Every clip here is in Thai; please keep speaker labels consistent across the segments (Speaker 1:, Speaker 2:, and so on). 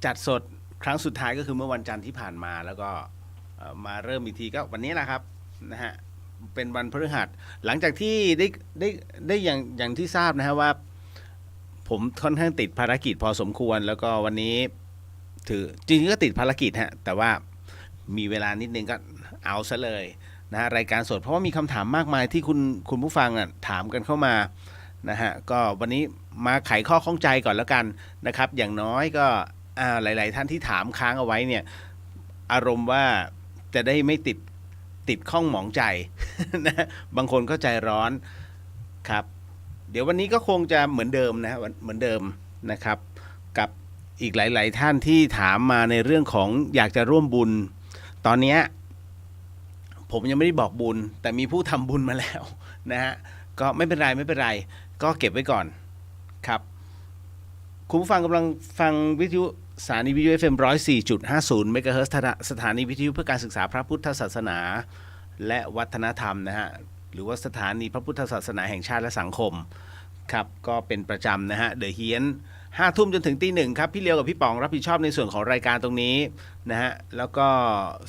Speaker 1: จัดสดครั้งสุดท้ายก็คือเมื่อวันจันทร์ที่ผ่านมาแล้วก็มาเริ่มอีกทีก็วันนี้แหละครับนะฮะเป็นวันพฤหัสหลังจากที่ได้อย่างที่ทราบนะฮะว่าผมค่อนข้างติดภารกิจพอสมควรแล้วก็วันนี้ถือจริงๆก็ติดภารกิจฮะแต่ว่ามีเวลานิดนึงก็เอาซะเลยนะฮะรายการสดเพราะว่ามีคำถามมากมายที่คุณผู้ฟังถามกันเข้ามานะฮะก็วันนี้มาไขข้อข้องใจก่อนแล้วกันนะครับอย่างน้อยก็หลายๆท่านที่ถามค้างเอาไว้เนี่ยอารมณ์ว่าจะได้ไม่ติดข้องหมองใจนะบางคนก็ใจร้อนครับเดี๋ยววันนี้ก็คงจะเหมือนเดิมนะเหมือนเดิมนะครับกับอีกหลายๆท่านที่ถามมาในเรื่องของอยากจะร่วมบุญตอนนี้ผมยังไม่ได้บอกบุญแต่มีผู้ทำบุญมาแล้วนะฮะก็ไม่เป็นไรก็เก็บไว้ก่อนครับคุณผู้ฟังกำลังฟังวิทยุสถานีวิทยุ FM 104.50 เมกะเฮิรตซ์สถานีวิทยุเพื่อการศึกษาพระพุทธศาสนาและวัฒนธรรมนะฮะหรือว่าสถานีพระพุทธศาสนาแห่งชาติและสังคมครับก็เป็นประจำนะฮะเดอะเฮียน5 ทุ่มจนถึงตี 1ครับพี่เลียวกับพี่ป๋องรับผิดชอบในส่วนของรายการตรงนี้นะฮะแล้วก็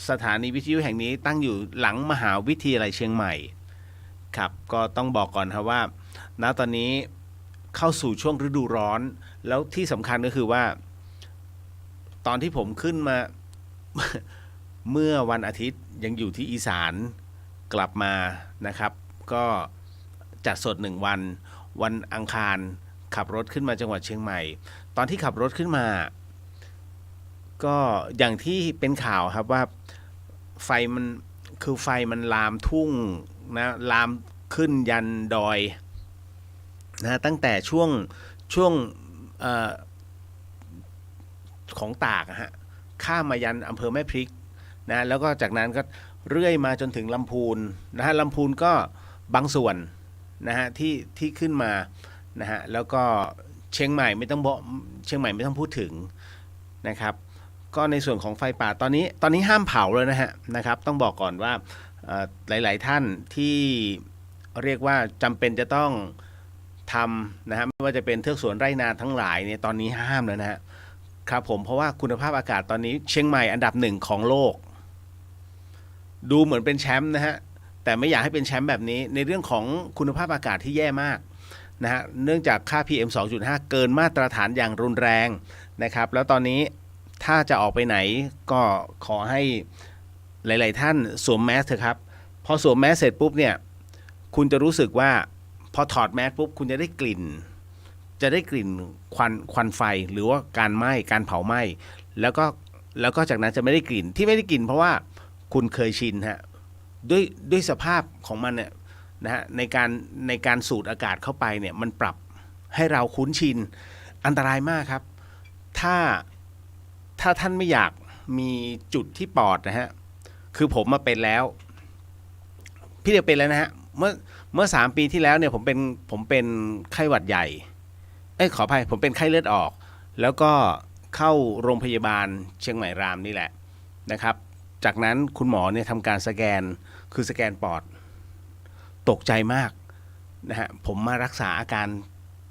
Speaker 1: สถานีวิทยุแห่งนี้ตั้งอยู่หลังมหาวิทยาลัยเชียงใหม่ครับก็ต้องบอกก่อนครับว่าณตอนนี้เข้าสู่ช่วงฤดูร้อนแล้วที่สำคัญก็คือว่าตอนที่ผมขึ้นมา เมื่อวันอาทิตย์ยังอยู่ที่อีสานกลับมานะครับก็จัดสด1 วันวันอังคารขับรถขึ้นมาจังหวัดเชียงใหม่ตอนที่ขับรถขึ้นมาก็อย่างที่เป็นข่าวครับว่าไฟมันลามทุ่งนะลามขึ้นยันดอยนะตั้งแต่ช่วงของตากฮะข้ามมายันอำเภอแม่พริกนะแล้วก็จากนั้นก็เรื่อยมาจนถึงลำพูนนะฮะลำพูนก็บางส่วนนะฮะที่ขึ้นมานะฮะแล้วก็เชียงใหม่ไม่ต้องพูดถึงนะครับก็ในส่วนของไฟป่าตอนนี้ห้ามเผาเลยนะครับต้องบอกก่อนว่าหลายๆท่านที่เรียกว่าจำเป็นจะต้องทำนะฮะไม่ว่าจะเป็นเทือกสวนไร่นาทั้งหลายเนี่ยตอนนี้ห้ามแล้วนะฮะครับผมเพราะว่าคุณภาพอากาศตอนนี้เชียงใหม่อันดับ1ของโลกดูเหมือนเป็นแชมป์นะฮะแต่ไม่อยากให้เป็นแชมป์แบบนี้ในเรื่องของคุณภาพอากาศที่แย่มากนะฮะเนื่องจากค่า PM 2.5 เกินมาตรฐานอย่างรุนแรงนะครับแล้วตอนนี้ถ้าจะออกไปไหนก็ขอให้หลายๆท่านสวมแมสเถอะครับพอสวมแมสเสร็จปุ๊บเนี่ยคุณจะรู้สึกว่าพอถอดแมสปุ๊บคุณจะได้กลิ่นควันไฟหรือว่าการไหม้การเผาไหม้แล้วก็จากนั้นจะไม่ได้กลิ่นที่ไม่ได้กลิ่นเพราะว่าคุณเคยชินฮะด้วยสภาพของมันเนี่ยนะฮะในการสูดอากาศเข้าไปเนี่ยมันปรับให้เราคุ้นชินอันตรายมากครับถ้าท่านไม่อยากมีจุดที่ปอดนะฮะคือผมมาเป็นแล้วพี่เดียวเป็นแล้วนะฮะเมื่อ3 ปีที่แล้วเนี่ยผมเป็นไข้หวัดใหญ่ขออภัยผมเป็นไข้เลือดออกแล้วก็เข้าโรงพยาบาลเชียงใหม่รามนี่แหละนะครับจากนั้นคุณหมอเนี่ยทำการสแกนปอดตกใจมากนะฮะผมมารักษาอาการ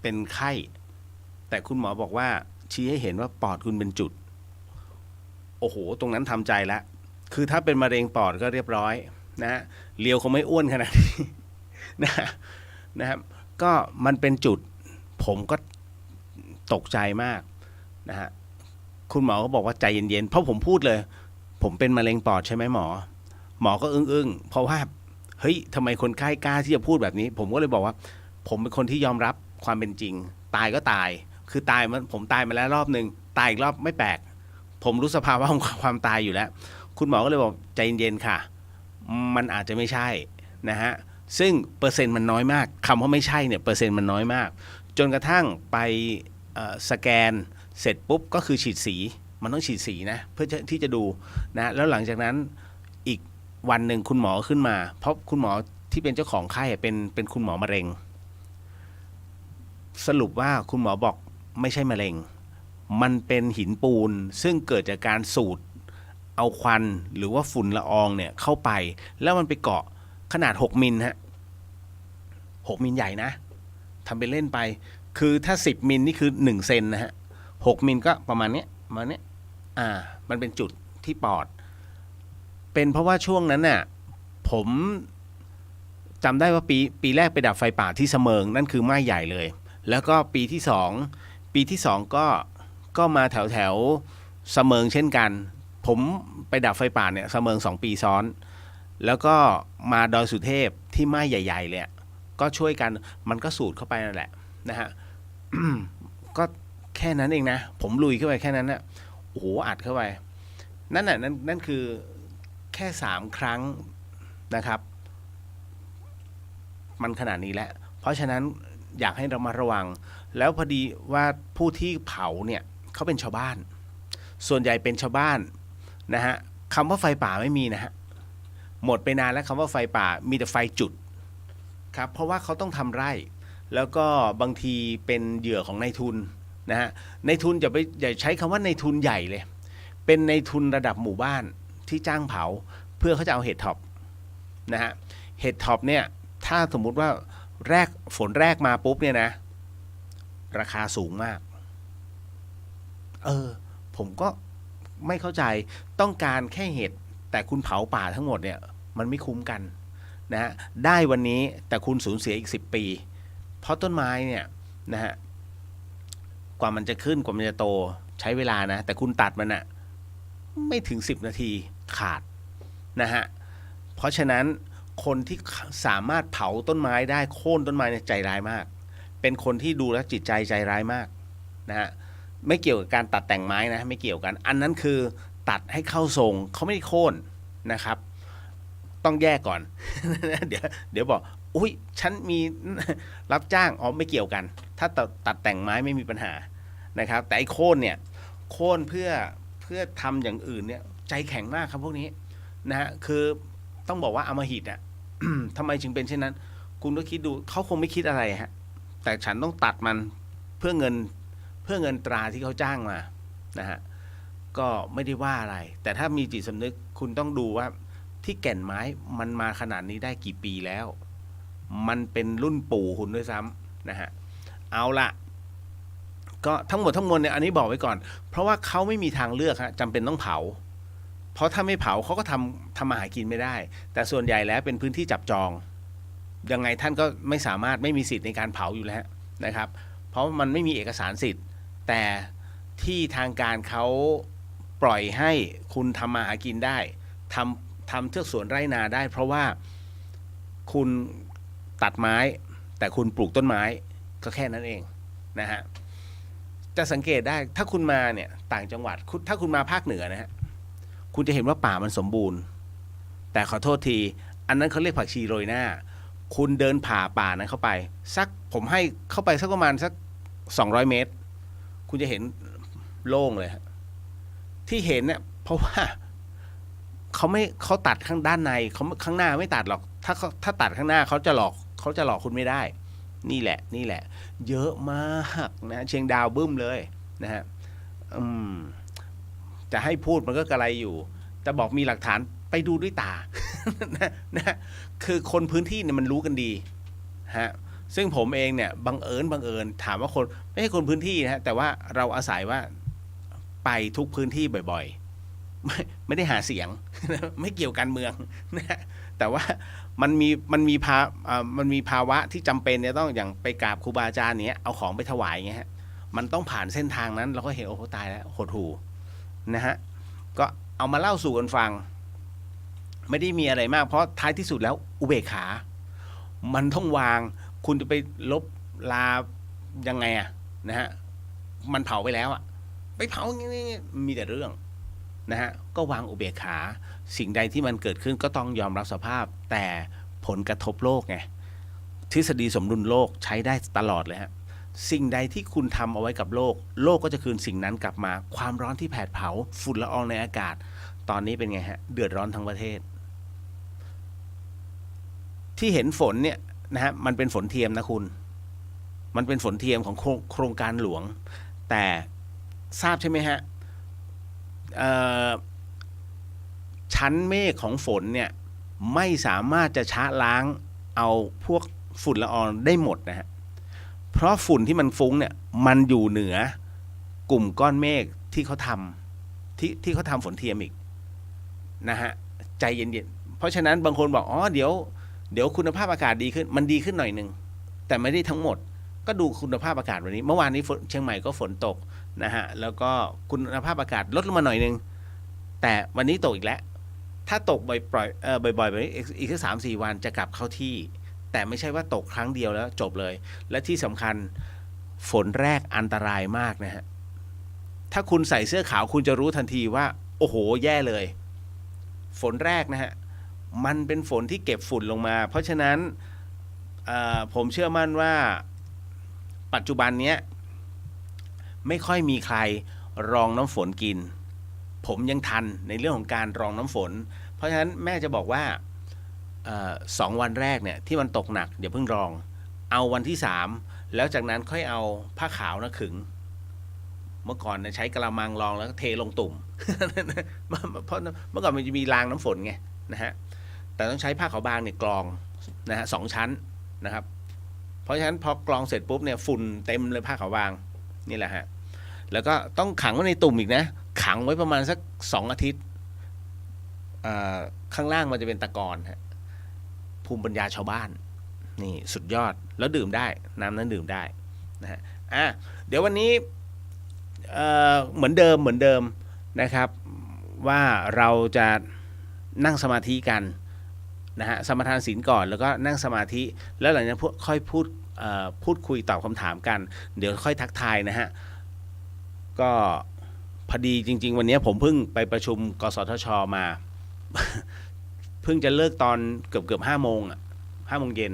Speaker 1: เป็นไข้แต่คุณหมอบอกว่าชี้ให้เห็นว่าปอดคุณเป็นจุดโอ้โหตรงนั้นทำใจแล้วคือถ้าเป็นมะเร็งปอดก็เรียบร้อยนะฮะเลียวคงไม่อ้วนขนาดนี้นะครับก็มันเป็นจุดผมก็ตกใจมากนะฮะคุณหมอก็บอกว่าใจเย็นๆเพราะผมพูดเลยผมเป็นมะเร็งปอดใช่ไหมหมอก็อึ้งเพราะว่าเฮ้ยทำไมคนไข้กล้าที่จะพูดแบบนี้ผมก็เลยบอกว่าผมเป็นคนที่ยอมรับความเป็นจริงตายก็ตายคือผมตายมาแล้วรอบนึงตายอีกรอบไม่แปลกผมรู้สภาวะของความตายอยู่แล้วคุณหมอก็เลยบอกใจเย็นๆค่ะมันอาจจะไม่ใช่นะฮะซึ่งเปอร์เซ็นต์มันน้อยมากคำว่าไม่ใช่เนี่ยเปอร์เซ็นต์มันน้อยมากจนกระทั่งไปสแกนเสร็จปุ๊บก็คือฉีดสีมันต้องฉีดสีนะเพื่อที่จะดูนะแล้วหลังจากนั้นอีกวันหนึ่งคุณหมอขึ้นมาเพราะคุณหมอที่เป็นเจ้าของไข้เป็นคุณหมอมะเร็งสรุปว่าคุณหมอบอกไม่ใช่มะเร็งมันเป็นหินปูนซึ่งเกิดจากการสูดเอาควันหรือว่าฝุ่นละอองเนี่ยเข้าไปแล้วมันไปเกาะขนาด6 มิลฮะ6 มิลใหญ่นะทำเป็นเล่นไปคือถ้า10 มิลนี่คือ1 เซนนะฮะ6 มิลก็ประมาณนี้ มันเป็นจุดที่ปอดเป็นเพราะว่าช่วงนั้นน่ะผมจำได้ว่าปีแรกไปดับไฟป่าที่เสมิงนั่นคือไหม้ใหญ่เลยแล้วก็ปีที่สองก็มาแถวเสมิงเช่นกันผมไปดับไฟป่าเนี่ยเสมิง2 ปีซ้อนแล้วก็มาดอยสุเทพที่ไหม้ใหญ่ๆเลยก็ช่วยกันมันก็สูดเข้าไปนั่นแหละนะฮะ ก็แค่นั้นเองนะผมลุยเข้าไปแค่นั้นนะโอ้โหอัดเข้าไปนั่นคือแค่3 ครั้งนะครับมันขนาดนี้แหละเพราะฉะนั้นอยากให้เรามาระวังแล้วพอดีว่าผู้ที่เผาเนี่ยเขาเป็นชาวบ้านส่วนใหญ่เป็นชาวบ้านนะฮะคำว่าไฟป่าไม่มีนะฮะหมดไปนานแล้วคำว่าไฟป่ามีแต่ไฟจุดครับเพราะว่าเขาต้องทำไร่แล้วก็บางทีเป็นเหยื่อของนายทุนนะฮะนายทุนอย่าใช้คำว่านายทุนใหญ่เลยเป็นนายทุนระดับหมู่บ้านที่จ้างเผาเพื่อเขาจะเอาเห็ดท็อปนะฮะเห็ดท็อปเนี่ยถ้าสมมุติว่าฝนแรกมาปุ๊บเนี่ยนะราคาสูงมากผมก็ไม่เข้าใจต้องการแค่เห็ดแต่คุณเผาป่าทั้งหมดเนี่ยมันไม่คุ้มกันนะฮะได้วันนี้แต่คุณสูญเสียอีก10 ปีเพราะต้นไม้เนี่ยนะฮะกว่ามันจะขึ้นกว่ามันจะโตใช้เวลานะแต่คุณตัดมันอะไม่ถึง10 นาทีขาดนะฮะเพราะฉะนั้นคนที่สามารถเผาต้นไม้ได้โค่นต้นไม้เนี่ยใจร้ายมากเป็นคนที่ดูแลจิตใจร้ายมากนะฮะไม่เกี่ยวกับการตัดแต่งไม้นะไม่เกี่ยวกันอันนั้นคือตัดให้เข้าทรงเขาไม่ได้โค่นนะครับต้องแยกก่อน เดี๋ยวบอกอุ้ยฉันมีรับจ้างไม่เกี่ยวกันถ้าตัดแต่งไม้ไม่มีปัญหานะครับแต่ไอ้โค่นเนี่ยโค่นเพื่อทำอย่างอื่นเนี่ยใจแข็งมากครับพวกนี้นะฮะคือต้องบอกว่าอำมหิตอ่ะ ทำไมจึงเป็นเช่นนั้นคุณก็คิดดูเขาคงไม่คิดอะไรฮะแต่ฉันต้องตัดมันเพื่อเงินตราที่เขาจ้างมานะฮะก็ไม่ได้ว่าอะไรแต่ถ้ามีจิตสำนึกคุณต้องดูว่าที่แก่นไม้มันมาขนาดนี้ได้กี่ปีแล้วมันเป็นรุ่นปู่คุณด้วยซ้ำนะฮะเอาละก็ทั้งหมดทั้งมวลเนี่ยอันนี้บอกไว้ก่อนเพราะว่าเขาไม่มีทางเลือกฮะจำเป็นต้องเผาเพราะถ้าไม่เผาเขาก็ทำมาหากินไม่ได้แต่ส่วนใหญ่แล้วเป็นพื้นที่จับจองยังไงท่านก็ไม่มีสิทธิ์ในการเผาอยู่แล้วนะครับเพราะมันไม่มีเอกสารสิทธิ์แต่ที่ทางการเขาปล่อยให้คุณทำมาหากินได้ทำเทือกสวนไร่นาได้เพราะว่าคุณตัดไม้แต่คุณปลูกต้นไม้ก็แค่นั้นเองนะฮะจะสังเกตได้ถ้าคุณมาเนี่ยต่างจังหวัดถ้าคุณมาภาคเหนือนะฮะคุณจะเห็นว่าป่ามันสมบูรณ์แต่ขอโทษทีอันนั้นเขาเรียกผักชีโรยหน้าคุณเดินผ่าป่านั้นเข้าไปผมให้เข้าไปสักประมาณสัก200 เมตรคุณจะเห็นโล่งเลยฮะที่เห็นเนี่ยเพราะว่าเขาตัดข้างด้านในเขาข้างหน้าไม่ตัดหรอกถ้าตัดข้างหน้าเขาจะหลอกคุณไม่ได้นี่แหละเยอะมากนะเชียงดาวบึ้มเลยนะฮะจะให้พูดมันก็กระไรอยู่แต่บอกมีหลักฐานไปดูด้วยตา นะคือคนพื้นที่เนี่ยมันรู้กันดีฮะซึ่งผมเองเนี่ยบังเอิญถามว่าคนไม่ใช่คนพื้นที่นะฮะแต่ว่าเราอาศัยว่าไปทุกพื้นที่บ่อยๆไม่ได้หาเสียง ไม่เกี่ยวการเมืองนะแต่ว่ามันมีภาวะที่จำเป็นเนี่ยต้องอย่างไปกราบครูบาอาจารย์เนี้ยเอาของไปถวายเงี้ยฮะมันต้องผ่านเส้นทางนั้นเราก็เห็นโอ้โหตายแล้วโหดหูนะฮะก็เอามาเล่าสู่กันฟังไม่ได้มีอะไรมากเพราะท้ายที่สุดแล้วอุเบกขามันต้องวางคุณจะไปลบลายังไงอะนะฮะมันเผาไปแล้วอะไปเผาอย่างนี้มีแต่เรื่องนะฮะก็วางอุเบกขาสิ่งใดที่มันเกิดขึ้นก็ต้องยอมรับสภาพแต่ผลกระทบโลกไงทฤษฎีสมดุลโลกใช้ได้ตลอดเลยฮะสิ่งใดที่คุณทำเอาไว้กับโลกก็จะคืนสิ่งนั้นกลับมาความร้อนที่แผดเผาฝุ่นละอองในอากาศตอนนี้เป็นไงฮะเดือดร้อนทั้งประเทศที่เห็นฝนเนี่ยนะฮะมันเป็นฝนเทียมนะคุณมันเป็นฝนเทียมของโครงการหลวงแต่ทราบใช่ไหมฮะชั้นเมฆของฝนเนี่ยไม่สามารถจะชะล้างเอาพวกฝุ่นละอองได้หมดนะฮะเพราะฝุ่นที่มันฟุ้งเนี่ยมันอยู่เหนือกลุ่มก้อนเมฆที่เขาท ที่เขาทำฝนเทียมอีกนะฮะใจเย็นๆเพราะฉะนั้นบางคนบอกอ๋อเดี๋ยวคุณภาพอากาศดีขึ้นมันดีขึ้นหน่อยนึงแต่ไม่ได้ทั้งหมดก็ดูคุณภาพอากาศวันนี้เมื่อวานนี้เชียงใหม่ก็ฝนตกนะฮะแล้วก็คุณภาพอากาศลดลงมาหน่อยนึงแต่วันนี้ตกอีกแล้วถ้าตกบ่อยๆแบบนี้อีกสัก3-4 วันจะกลับเข้าที่แต่ไม่ใช่ว่าตกครั้งเดียวแล้วจบเลยและที่สำคัญฝนแรกอันตรายมากนะฮะถ้าคุณใส่เสื้อขาวคุณจะรู้ทันทีว่าโอ้โหแย่เลยฝนแรกนะฮะมันเป็นฝนที่เก็บฝุ่นลงมาเพราะฉะนั้นผมเชื่อมั่นว่าปัจจุบันเนี้ยไม่ค่อยมีใครรองน้ำฝนกินผมยังทันในเรื่องของการรองน้ำฝนเพราะฉะนั้นแม่จะบอกว่า2 วันแรกเนี่ยที่มันตกหนักอย่าเพิ่งรองเอาวันที่3แล้วจากนั้นค่อยเอาผ้าขาวนะขึงเมื่อก่อนใช้กระมังรองแล้วก็เทลงตุ่ม เพราะเมื่อก่อนมันจะมีรางน้ำฝนไงนะฮะแต่ต้องใช้ผ้าขาวบางเนี่ยกรองนะฮะ2 ชั้นนะครับเพราะฉะนั้นพอกรองเสร็จปุ๊บเนี่ยฝุ่นเต็มเลยผ้าขาวบางนี่แหละฮะแล้วก็ต้องขังไว้ในตุ่มอีกนะขังไว้ประมาณสัก2 อาทิตย์ข้างล่างมันจะเป็นตะกอนฮะภูมิปัญญาชาวบ้านนี่สุดยอดแล้วดื่มได้น้ำนั้นดื่มได้นะฮะเดี๋ยววันนี้เหมือนเดิมนะครับว่าเราจะนั่งสมาธิกันนะฮะสมาทานศีลก่อนแล้วก็นั่งสมาธิแล้วหลังจากนั้นค่อยพูดคุยตอบคำถามกันเดี๋ยวค่อยทักทายนะฮะก็พอดีจริงๆวันนี้ผมเพิ่งไปประชุมกสทชมา เพิ่งจะเลิกตอนเกือบ5 โมง5 โมงเย็น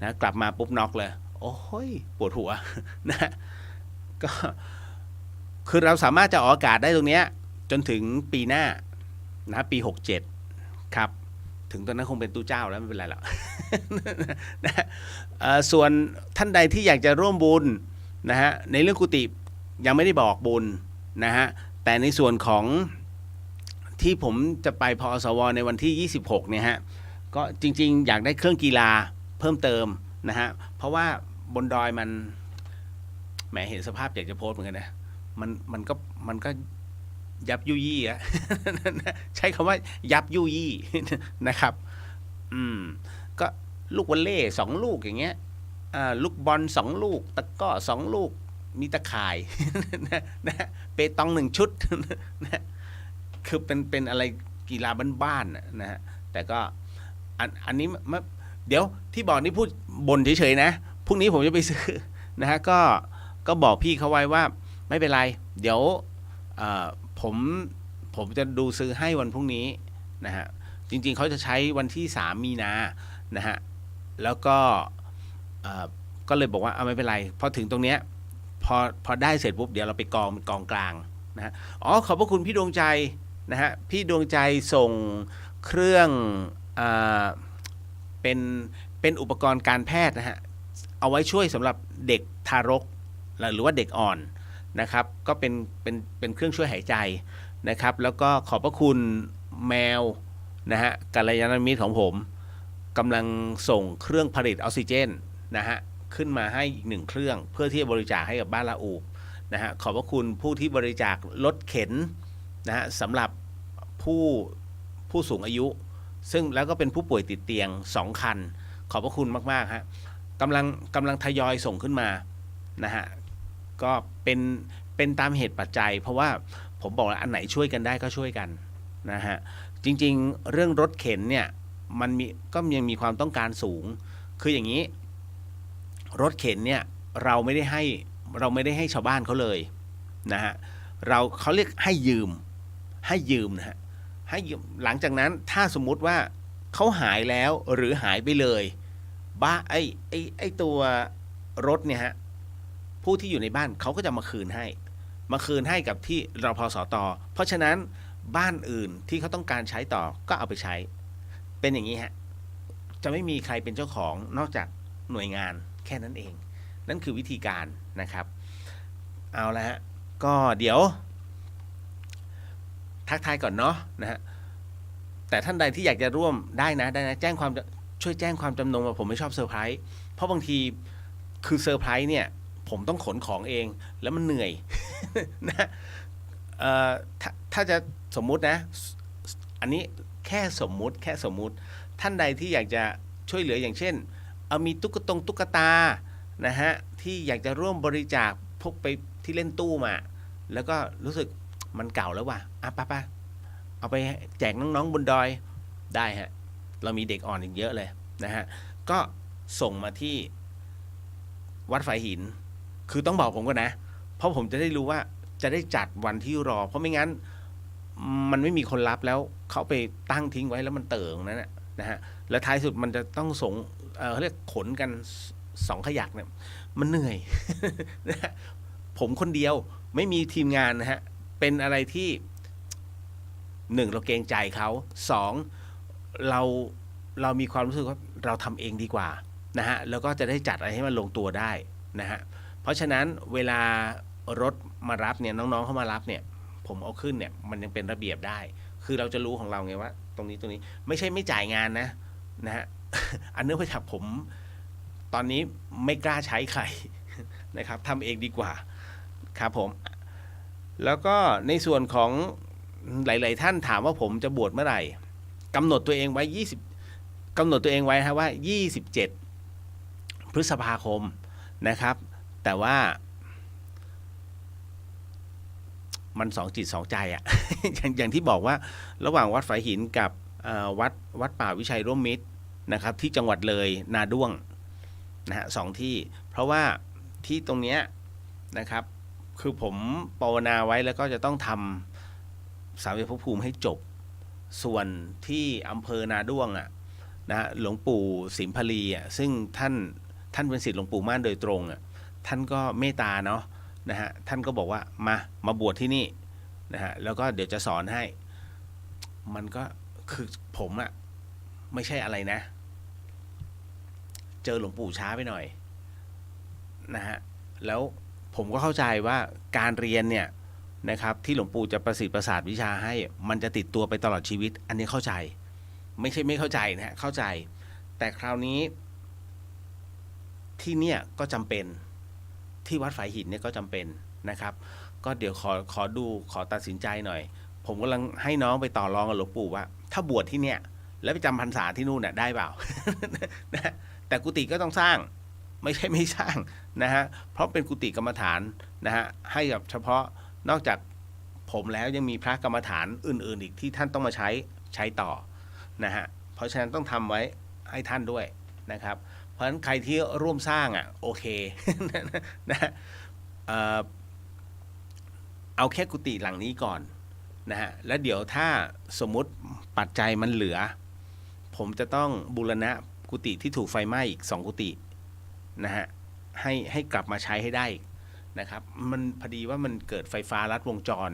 Speaker 1: นะกลับมาปุ๊บน็อกเลยโอ้ยปวดหัว นะก็คือเราสามารถจะออกอากาศได้ตรงนี้จนถึงปีหน้านะปี67ครับถึงตอนนั้นคงเป็นตู้เจ้าแล้วไม่เป็นไรหรอก นะส่วนท่านใดที่อยากจะร่วมบุญนะฮะในเรื่องกุฏิยังไม่ได้บอกบุญนะฮะแต่ในส่วนของที่ผมจะไปพอสวในวันที่26เนี่ยฮะก็จริงๆอยากได้เครื่องกีฬาเพิ่มเติมนะฮะเพราะว่าบนดอยมันแหมเห็นสภาพอยากจะโพสต์เหมือนกันนะมันก็ยับยุยี่อะ ใช้คำว่ายับยุยี่ นะครับก็ลูกวอลเลย์2 ลูกอย่างเงี้ยลูกบอล2 ลูกตะกร้อ2 ลูกมีตะข่าย นะเปตอง1 ชุด นะคือเป็นอะไรกีฬาบ้านๆนะฮะแต่ก็อันนี้เดี๋ยวที่บอกนี่พูดบ่นเฉยๆนะพรุ่งนี้ผมจะไปซื้อนะฮะก็บอกพี่เขาไว้ว่าไม่เป็นไรเดี๋ยวผมจะดูซื้อให้วันพรุ่งนี้นะฮะจริงๆเขาจะใช้วันที่3 มีนานะฮะแล้วก็เลยบอกว่าไม่เป็นไรพอถึงตรงเนี้ยพอได้เสร็จปุ๊บเดี๋ยวเราไปกองกลางนะฮะขอบพระคุณพี่ดวงใจนะฮะพี่ดวงใจส่งเครื่องเป็นอุปกรณ์การแพทย์นะฮะเอาไว้ช่วยสำหรับเด็กทารกหรือว่าเด็กอ่อนนะครับก็เป็นเครื่องช่วยหายใจนะครับแล้วก็ขอบพระคุณแมวนะฮะกัลยาณมิตรของผมกำลังส่งเครื่องผลิตออกซิเจนนะฮะขึ้นมาให้อีก1 เครื่องเพื่อที่จะบริจาคให้กับบ้านละอูนะฮะขอบพระคุณผู้ที่บริจาครถเข็นนะฮะสำหรับผู้สูงอายุซึ่งแล้วก็เป็นผู้ป่วยติดเตียง2 คันขอบพระคุณมากๆฮะกำลังทยอยส่งขึ้นมานะฮะก็เป็นตามเหตุปัจจัยเพราะว่าผมบอกแล้วอันไหนช่วยกันได้ก็ช่วยกันนะฮะจริงๆเรื่องรถเข็นเนี่ยมันก็ยังมีความต้องการสูงคืออย่างนี้รถเข็นเนี่ยเราไม่ได้ให้ชาวบ้านเขาเลยนะฮะเขาเรียกให้ยืมนะฮะให้ยืมหลังจากนั้นถ้าสมมุติว่าเขาหายแล้วหรือหายไปเลยไอ้ตัวรถเนี่ยฮะผู้ที่อยู่ในบ้านเขาก็จะมาคืนให้กับที่รพสต.เพราะฉะนั้นบ้านอื่นที่เขาต้องการใช้ต่อก็เอาไปใช้เป็นอย่างนี้ฮะจะไม่มีใครเป็นเจ้าของนอกจากหน่วยงานแค่นั้นเองนั่นคือวิธีการนะครับเอาละฮะก็เดี๋ยวทักทายก่อนเนาะนะฮะแต่ท่านใดที่อยากจะร่วมได้นะช่วยแจ้งความจำนงมาผมไม่ชอบเซอร์ไพรส์เพราะบางทีคือเซอร์ไพรส์เนี่ยผมต้องขนของเองแล้วมันเหนื่อย นะ ถ้าจะสมมุตินะอันนี้แค่สมมุติท่านใดที่อยากจะช่วยเหลืออย่างเช่นเอามีตุ๊กตานะฮะที่อยากจะร่วมบริจาคพวกไปที่เล่นตู้มาแล้วก็รู้สึกมันเก่าแล้วว่ะไปเอาไปแจกน้องๆบนดอยได้ฮะเรามีเด็กอ่อนอีกเยอะเลยนะฮะก็ส่งมาที่วัดฝายหินคือต้องบอกผมก่อนนะเพราะผมจะได้รู้ว่าจะได้จัดวันที่รอเพราะไม่งั้นมันไม่มีคนรับแล้วเขาไปตั้งทิ้งไว้แล้วมันเติ่งนั่นนะฮะแล้วท้ายสุดมันจะต้องส่งเขาเรียกขนกัน2 ขยักเนี่ยมันเหนื่อย นะฮะผมคนเดียวไม่มีทีมงานนะฮะเป็นอะไรที่1เราเกรงใจเขา2เรามีความรู้สึกว่าเราทำเองดีกว่านะฮะแล้วก็จะได้จัดอะไรให้มันลงตัวได้นะฮะเพราะฉะนั้นเวลารถมารับเนี่ยน้องๆเข้ามารับเนี่ยผมเอาขึ้นเนี่ยมันยังเป็นระเบียบได้คือเราจะรู้ของเราไงว่าตรงนี้ไม่ใช่ไม่จ่ายงานนะฮะ อันเนื่องมาจากผมตอนนี้ไม่กล้าใช้ใคร นะครับทำเองดีกว่าครับผมแล้วก็ในส่วนของหลายๆท่านถามว่าผมจะบวชเมื่อไหร่กำหนดตัวเองไว้กำหนดตัวเองไว้ว่า27 พฤษภาคมนะครับแต่ว่ามัน2 จิต 2 ใจอะ อย่างที่บอกว่าระหว่างวัดฝายหินกับวัดป่าวิชัยร่วมมิตรนะครับที่จังหวัดเลยนาด้วงนะฮะ2 ที่เพราะว่าที่ตรงเนี้ยนะครับคือผมภาวนาไว้แล้วก็จะต้องทำสามเหลี่ยมภพภูมิให้จบส่วนที่อำเภอนาด้วงอ่ะนะหลวงปู่สิมพลีอ่ะซึ่งท่านเป็นศิษย์หลวงปู่ม่านโดยตรงอ่ะท่านก็เมตตาเนาะนะฮะท่านก็บอกว่ามาบวชที่นี่นะฮะแล้วก็เดี๋ยวจะสอนให้มันก็คือผมอ่ะไม่ใช่อะไรนะเจอหลวงปู่ช้าไปหน่อยนะฮะแล้วผมก็เข้าใจว่าการเรียนเนี่ยนะครับที่หลวงปู่จะประสิทธิ์ประสาทวิชาให้มันจะติดตัวไปตลอดชีวิตอันนี้เข้าใจไม่ใช่ไม่เข้าใจนะฮะเข้าใจแต่คราวนี้ที่เนี่ยก็จำเป็นที่วัดฝายหินเนี่ยก็จำเป็นนะครับก็เดี๋ยวขอตัดสินใจหน่อยผมกำลังให้น้องไปต่อรองกับหลวงปู่ว่าถ้าบวชที่เนี่ยแล้วไปจำพรรษาที่นู่นน่ะได้เปล่า นะแต่กุฏิก็ต้องสร้างไม่ใช่ไม่สร้างนะฮะเพราะเป็นกุฏิกรรมฐานนะฮะให้กับเฉพาะนอกจากผมแล้วยังมีพระกรรมฐานอื่นๆอีกที่ท่านต้องมาใช้ต่อนะฮะเพราะฉะนั้นต้องทำไว้ให้ท่านด้วยนะครับเพราะฉะนั้นใครที่ร่วมสร้างอ่ะโอเค นะเอาแค่กุฏิหลังนี้ก่อนนะฮะแล้วเดี๋ยวถ้าสมมุติปัจจัยมันเหลือผมจะต้องบูรณะกุฏิที่ถูกไฟไหม้อีก2 กุฏินะฮะให้กลับมาใช้ให้ได้นะครับมันพอดีว่ามันเกิดไฟฟ้าลัดวงจร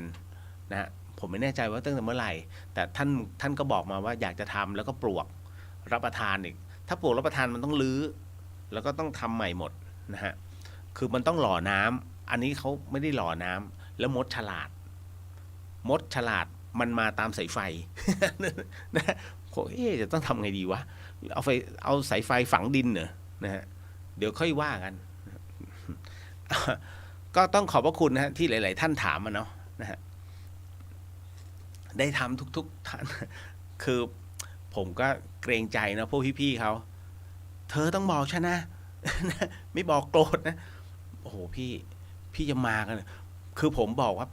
Speaker 1: นะฮะผมไม่แน่ใจว่าตั้งแต่เมื่อไหร่แต่ท่านก็บอกมาว่าอยากจะทำแล้วก็ปลวกรับประทานอีกถ้าปลวกรับประทานมันต้องรื้อแล้วก็ต้องทำใหม่หมดนะฮะคือมันต้องหล่อน้ำอันนี้เขาไม่ได้หล่อน้ำแล้วมดฉลาดมันมาตามสายไฟ นะจะต้องทำไงดีวะเอาสายไฟฝังดินเหรอนะฮะเดี๋ยวค่อยว่ากัน ก็ต้องขอบพระคุณนะฮะที่หลายๆท่านถามมาเนาะนะฮะได้ทำทุกท่าน คือผมก็เกรงใจนะพวกพี่ๆเขาเธอต้องบอกฉันนะ ไม่บอกโกรธนะโอ้โหพี่จะมากันคือผมบอกว่า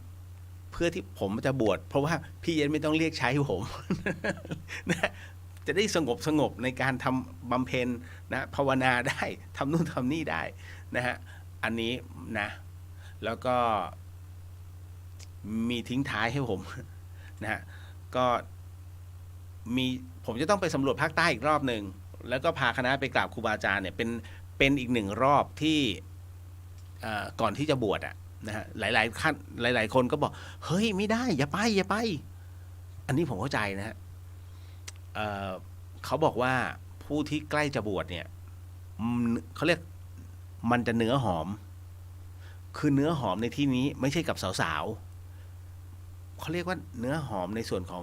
Speaker 1: เพื่อที่ผมจะบวชเพราะว่าพี่ยังไม่ต้องเรียกใช้ผม นะจะได้สงบในการทำบำเพ็ญนะภาวนาได้ทำนู่นทำนี่ได้นะฮะอันนี้นะแล้วก็มีทิ้งท้ายให้ผม นะฮะก็ผมจะต้องไปสำรวจภาคใต้อีกรอบหนึ่งแล้วก็พาคณะไปกราบครูบาอาจารย์เนี่ยเป็นอีก1 รอบที่ก่อนที่จะบวชอะนะฮะหลายคนก็บอกเฮ้ยไม่ได้อย่าไปอันนี้ผมเข้าใจนะฮะเขาบอกว่าผู้ที่ใกล้จะบวชเนี่ยเขาเรียกมันจะเนื้อหอมคือเนื้อหอมในที่นี้ไม่ใช่กับสาวๆเขาเรียกว่าเนื้อหอมในส่วนของ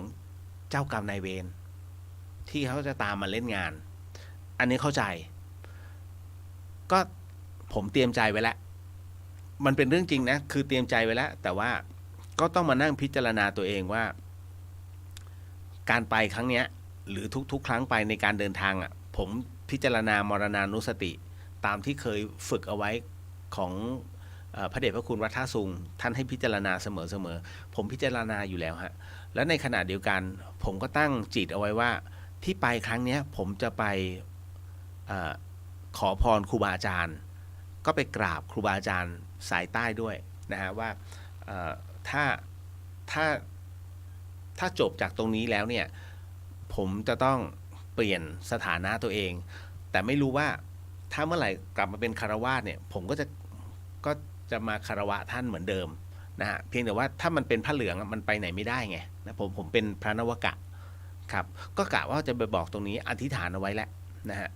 Speaker 1: เจ้ากรรมนายเวรที่เขาจะตามมาเล่นงานอันนี้เข้าใจก็ผมเตรียมใจไว้แล้วมันเป็นเรื่องจริงนะคือเตรียมใจไว้แล้วแต่ว่า ก็ต้องมานั่งพิจารณาตัวเองว่าการไปครั้งเนี้ยหรือทุกๆครั้งไปในการเดินทางอ่ะผมพิจารณามรณานุสติตามที่เคยฝึกเอาไว้ของพระเดชพระคุณวัดท่าซุงท่านให้พิจารณาเสมอผมพิจารณาอยู่แล้วฮะและในขณะเดียวกันผมก็ตั้งจิตเอาไว้ว่าที่ไปครั้งเนี้ยผมจะไปขอพรครูบาอาจารย์ก็ไปกราบครูบาอาจารย์สายใต้ด้วยนะฮะว่าถ้าถ้าถ้าจบจากตรงนี้แล้วเนี่ยผมจะต้องเปลี่ยนสถานะตัวเองแต่ไม่รู้ว่าถ้าเมื่อไหร่กลับมาเป็นคารวาสเนี่ยผมก็จะมาคารวะท่านเหมือนเดิมนะฮะเพียงแต่ว่าถ้ามันเป็นพระเหลืองมันไปไหนไม่ได้ไงนะผมเป็นพระนวกะครับก็กะว่าจะไปบอกตรงนี้อธิษฐานเอาไว้แล้วนะฮะ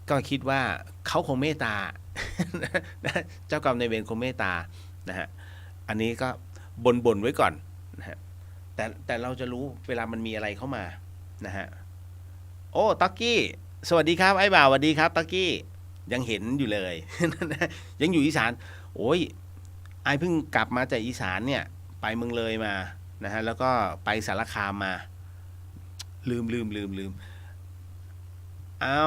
Speaker 1: ก็คิดว่าเขาคงเมตตา เจ้ากรรมนายเวรคงเมตตานะฮะอันนี้ก็บ่นไว้ก่อนนะฮะแต่เราจะรู้เวลามันมีอะไรเข้ามานะฮะโอ้ตักกี้สวัสดีครับไอ้บ่าวสวัสดีครับตักกี้ยังเห็นอยู่เลย ยังอยู่อีสานโอ้ยไอ้เพิ่งกลับมาจากอีสานเนี่ยไปเมืองเลยมานะฮะแล้วก็ไปสารคามมาลืมเอา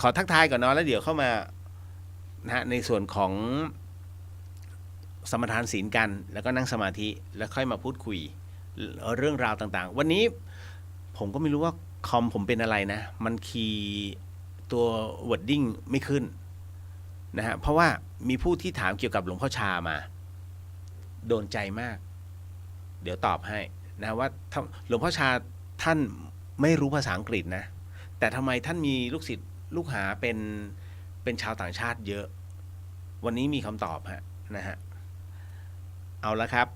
Speaker 1: ขอทักทายก่อนเนาะแล้วเดี๋ยวเข้ามานะฮะในส่วนของสมทานศีลกันแล้วก็นั่งสมาธิแล้วค่อยมาพูดคุยเรื่องราวต่างๆวันนี้ผมก็ไม่รู้ว่าคอมผมเป็นอะไรนะมันคีย์ตัว wording ไม่ขึ้นนะฮะเพราะว่ามีผู้ที่ถามเกี่ยวกับหลวงพ่อชามาโดนใจมากเดี๋ยวตอบให้นะว่าหลวงพ่อชาท่านไม่รู้ภาษาอังกฤษนะแต่ทำไมท่านมีลูกศิษย์ลูกหาเป็นชาวต่างชาติเยอะวันนี้มีคำตอบฮะนะฮะเอาละครับ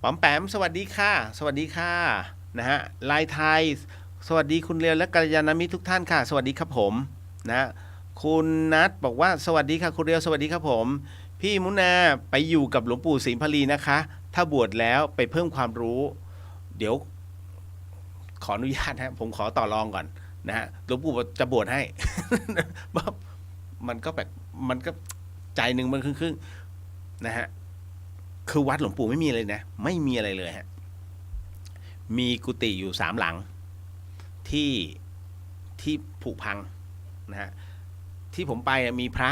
Speaker 1: ป๋อมแปมสวัสดีค่ะสวัสดีค่ะนะฮะลายไทยสวัสดีคุณเรียวและกัลยาณมิตรทุกท่านค่ะสวัสดีครับผมนะคุณนัทบอกว่าสวัสดีค่ะคุณเรียวสวัสดีครับผมพี่มุนาไปอยู่กับหลวงปู่ศรีพลีนะคะถ้าบวชแล้วไปเพิ่มความรู้เดี๋ยวขออนุญาตฮะผมขอต่อรองก่อนนะฮะหลวงปู่จะบวชให้ มันก็แบบมันก็ใจหนึ่งมันครึ่งๆนะฮะคือวัดหลวงปู่ไม่มีเลยนะไม่มีอะไรเลยฮะมีกุฏิอยู่3 หลังที่ผุพังนะฮะที่ผมไปมีพระ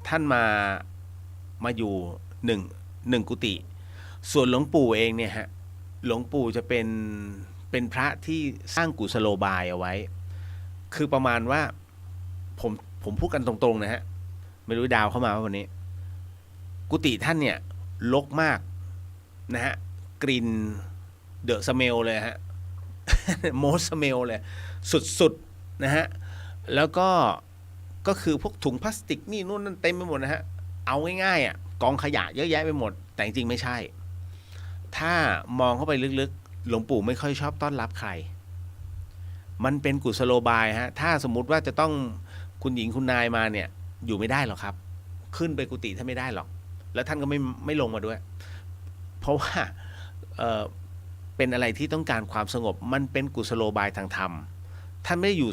Speaker 1: ท่านมาอยู่หนึ่งกุฏิส่วนหลวงปู่เองเนี่ยฮะหลวงปู่จะเป็นพระที่สร้างกุศโลบายเอาไว้คือประมาณว่าผมพูดกันตรงๆนะฮะไม่รู้ดาวเข้ามาวันนี้กุฏิท่านเนี่ยรกมากนะฮะกลิ่นเดอะสเมลเลยฮะ โมสเมลเลยสุดๆนะฮะแล้วก็คือพวกถุงพลาสติกนี่นู่นนั่นเต็มไปหมดนะฮะเอาง่ายๆอ่ะกองขยะเยอะแยะไปหมดแต่จริงๆไม่ใช่ถ้ามองเข้าไปลึกๆหลวงปู่ไม่ค่อยชอบต้อนรับใครมันเป็นกุศโลบายฮะถ้าสมมุติว่าจะต้องคุณหญิงคุณนายมาเนี่ยอยู่ไม่ได้หรอกครับขึ้นไปกุฏิท่านไม่ได้หรอกแล้วท่านก็ไม่ลงมาด้วยเพราะว่าเป็นอะไรที่ต้องการความสงบมันเป็นกุศโลบายทางธรรมท่านไม่ได้อยู่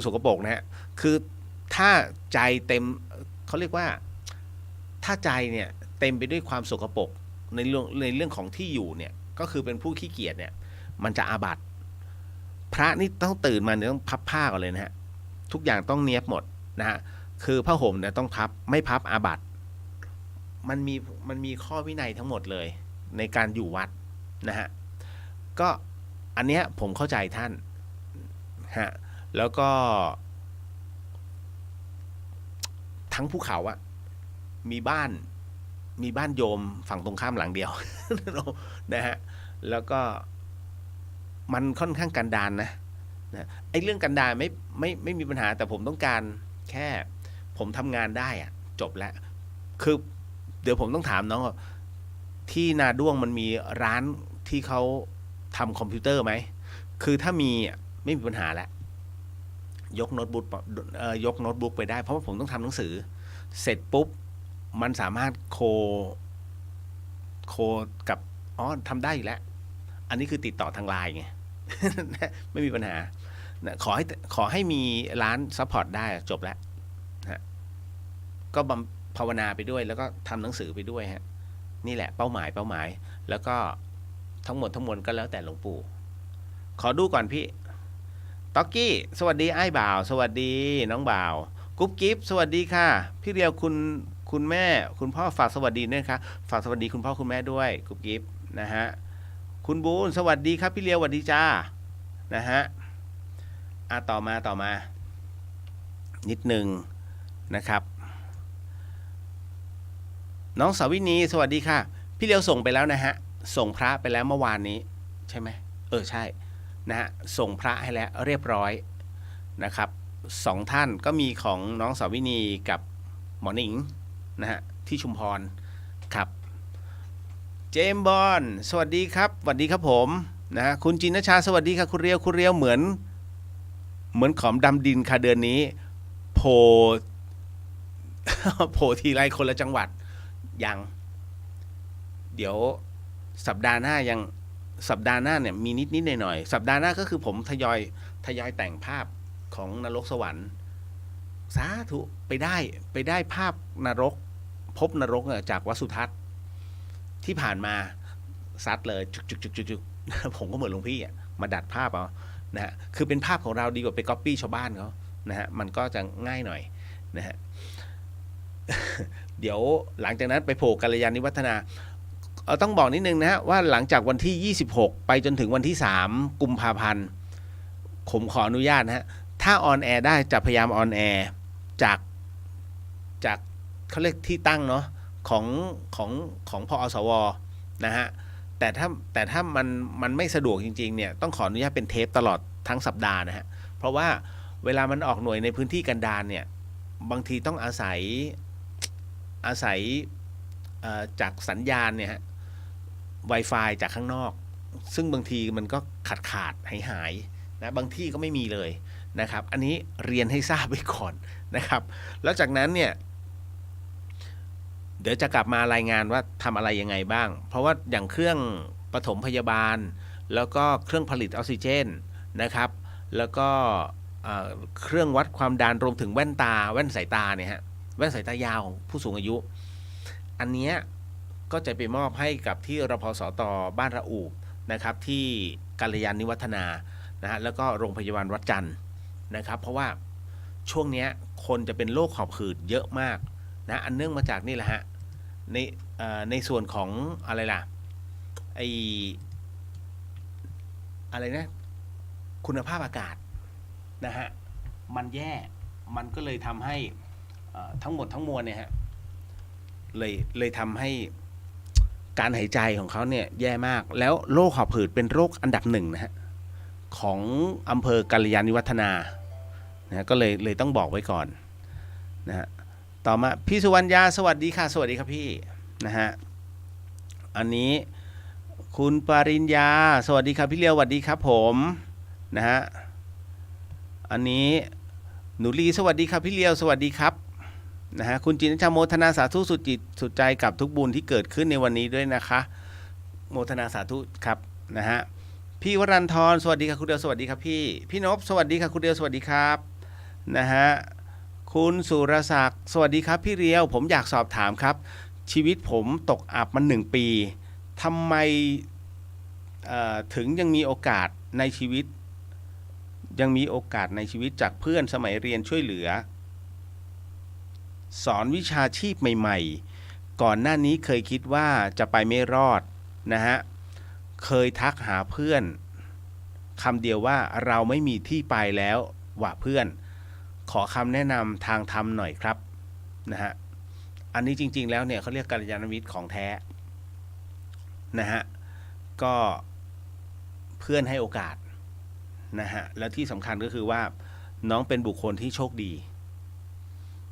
Speaker 1: สกปรกนะฮะคือถ้าใจเต็มเขาเรียกว่าถ้าใจเนี่ยเต็มไปด้วยความสกปรกในเรื่องของที่อยู่เนี่ยก็คือเป็นผู้ขี้เกียจเนี่ยมันจะอาบัติพระนี่ต้องตื่นมาเนี่ยต้องพับผ้าก่อนเลยนะฮะทุกอย่างต้องเนียบหมดนะฮะคือผ้าห่มเนี่ยต้องพับไม่พับอาบัติมันมีข้อวินัยทั้งหมดเลยในการอยู่วัดนะฮะก็อันเนี้ยผมเข้าใจท่านฮะแล้วก็ทั้งภูเขาอะมีบ้านโยมฝั่งตรงข้ามหลังเดียว นะฮะแล้วก็มันค่อนข้างกันดารนะไอ้เรื่องกันดารไม่มีปัญหาแต่ผมต้องการแค่ผมทำงานได้อะจบแล้วคือเดี๋ยวผมต้องถามน้องว่าที่นาด้วงมันมีร้านที่เขาทำคอมพิวเตอร์ไหมคือถ้ามีไม่มีปัญหาแล้วยกโน้ตบุ๊กไปได้เพราะว่าผมต้องทำหนังสือเสร็จปุ๊บมันสามารถโคกับทำได้อยู่แล้วอันนี้คือติดต่อทางไลน์ไง ไม่มีปัญหาขอให้มีร้านซัพพอร์ตได้จบแล้วนะก็ ภาวนาไปด้วย แล้วก็ทำหนังสือไปด้วยฮะนี่แหละเป้าหมายแล้วก็ทั้งหมดทั้งมวลก็แล้วแต่หลวงปู่ขอดูก่อนพี่ต็อกกี้สวัสดีไอ้บ่าวสวัสดีน้องบ่าวกุ๊บกิ๊บสวัสดีค่ะพี่เรียวคุณแม่คุณพ่อฝากสวัสดีด้วยครับฝากสวัสดีคุณพ่อคุณแม่ด้วยกุ๊บกิ๊บนะฮะคุณบูนสวัสดีครับพี่เรียวสวัสดีจ้านะฮะต่อมานิดนึงนะครับน้องสาวินีสวัสดีค่ะพี่เลียวส่งไปแล้วนะฮะส่งพระไปแล้วเมื่อวานนี้ใช่ไหมใช่นะฮะส่งพระให้แล้วเรียบร้อยนะครับ2ท่านก็มีของน้องสาวินีกับหมอหนิงนะฮะที่ชุมพรครับเจมบอนสวัสดีครับสวัสดีครับผมนะฮะคุณจินนชาสวัสดีค่ะคุณเรียวเหมือนขอมดำดินค่ะเดือนนี้โผล่ทีไรคนละจังหวัดยังเดี๋ยวสัปดาห์หน้าเนี่ยมีนิดหน่อยสัปดาห์หน้าก็คือผมทยอยแต่งภาพของนรกสวรรค์สาธุไปได้ภาพนรกพบนรกจากวัดสุทัศน์ที่ผ่านมาซัดเลยจุกผมก็เหมือนหลวงพี่มาดัดภาพเอานะฮะคือเป็นภาพของเราดีกว่าไปก๊อปปี้ชาวบ้านเขานะฮะมันก็จะง่ายหน่อยนะฮะ เดี๋ยวหลังจากนั้นไปโผล่กัลยาณิวัฒนาต้องบอกนิดนึงนะฮะว่าหลังจากวันที่26ไปจนถึงวันที่3กุมภาพันธ์ผมขออนุญาตนะฮะถ้าออนแอร์ได้จะพยายามออนแอร์จากเขาเรียกที่ตั้งเนาะของพอสวนะฮะแต่ถ้ามันไม่สะดวกจริงๆเนี่ยต้องขออนุญาตเป็นเทปตลอดทั้งสัปดาห์นะฮะเพราะว่าเวลามันออกหน่วยในพื้นที่กันดารเนี่ยบางทีต้องอาศัยจากสัญญาณเนี่ยฮะ Wi-Fi จากข้างนอกซึ่งบางทีมันก็ขาดหายนะบางที่ก็ไม่มีเลยนะครับอันนี้เรียนให้ทราบไว้ก่อนนะครับแล้วจากนั้นเนี่ยเดี๋ยวจะกลับมารายงานว่าทำอะไรยังไงบ้างเพราะว่าอย่างเครื่องปฐมพยาบาลแล้วก็เครื่องผลิตออกซิเจนนะครับแล้วก็เครื่องวัดความดันรวมถึงแว่นสายตาเนี่ยฮะแว่นสายตายาวของผู้สูงอายุอันเนี้ยก็จะไปมอบให้กับที่รพสตบ้านระอูนะครับที่กัลยาณิวัฒนานะฮะแล้วก็โรงพยาบาลวัดจันทร์นะครับเพราะว่าช่วงนี้คนจะเป็นโรคหอบหืดเยอะมากนะอันเนื่องมาจากนี่แหละฮะในส่วนของอะไรล่ะอะไรนะคุณภาพอากาศนะฮะมันแย่มันก็เลยทำให้ทั้งหมดทั้งมวลเนี่ยฮะเลยทำให้การหายใจของเขาเนี่ยแย่มากแล้วโรคหอบหืดเป็นโรคอันดับ1นะฮะของอำเภอกัลยาณิวัฒนานะก็เลยต้องบอกไว้ก่อนนะฮะต่อมาพี่สุวรรณยาสวัสดีค่ะสวัสดีครับพี่นะฮะอันนี้คุณปริญญาสวัสดีครับพี่เลียวสวัสดีครับผมนะฮะอันนี้หนูลีสวัสดีครับพี่เลียวสวัสดีครับนะฮะคุณจินชาโมทนาสาธุสุดจิตสุดใจกับทุกบุญที่เกิดขึ้นในวันนี้ด้วยนะคะโมทนาสาธุครับนะฮะพี่วรันทรสวัสดีครับคุณเดียวสวัสดีครับพี่นพสวัสดีครับคุณเดียวสวัสดีครับนะฮะคุณสุรศักดิ์สวัสดีครับพี่เรียวผมอยากสอบถามครับชีวิตผมตกอับมา1 ปีทำไมถึงยังมีโอกาสในชีวิตจากเพื่อนสมัยเรียนช่วยเหลือสอนวิชาชีพใหม่ๆก่อนหน้านี้เคยคิดว่าจะไปไม่รอดนะฮะเคยทักหาเพื่อนคำเดียวว่าเราไม่มีที่ไปแล้วว่ะเพื่อนขอคำแนะนำทางธรรมหน่อยครับนะฮะอันนี้จริงๆแล้วเนี่ยเขาเรียกกัลยาณมิตรของแท้นะฮะก็เพื่อนให้โอกาสนะฮะแล้วที่สำคัญก็คือว่าน้องเป็นบุคคลที่โชคดี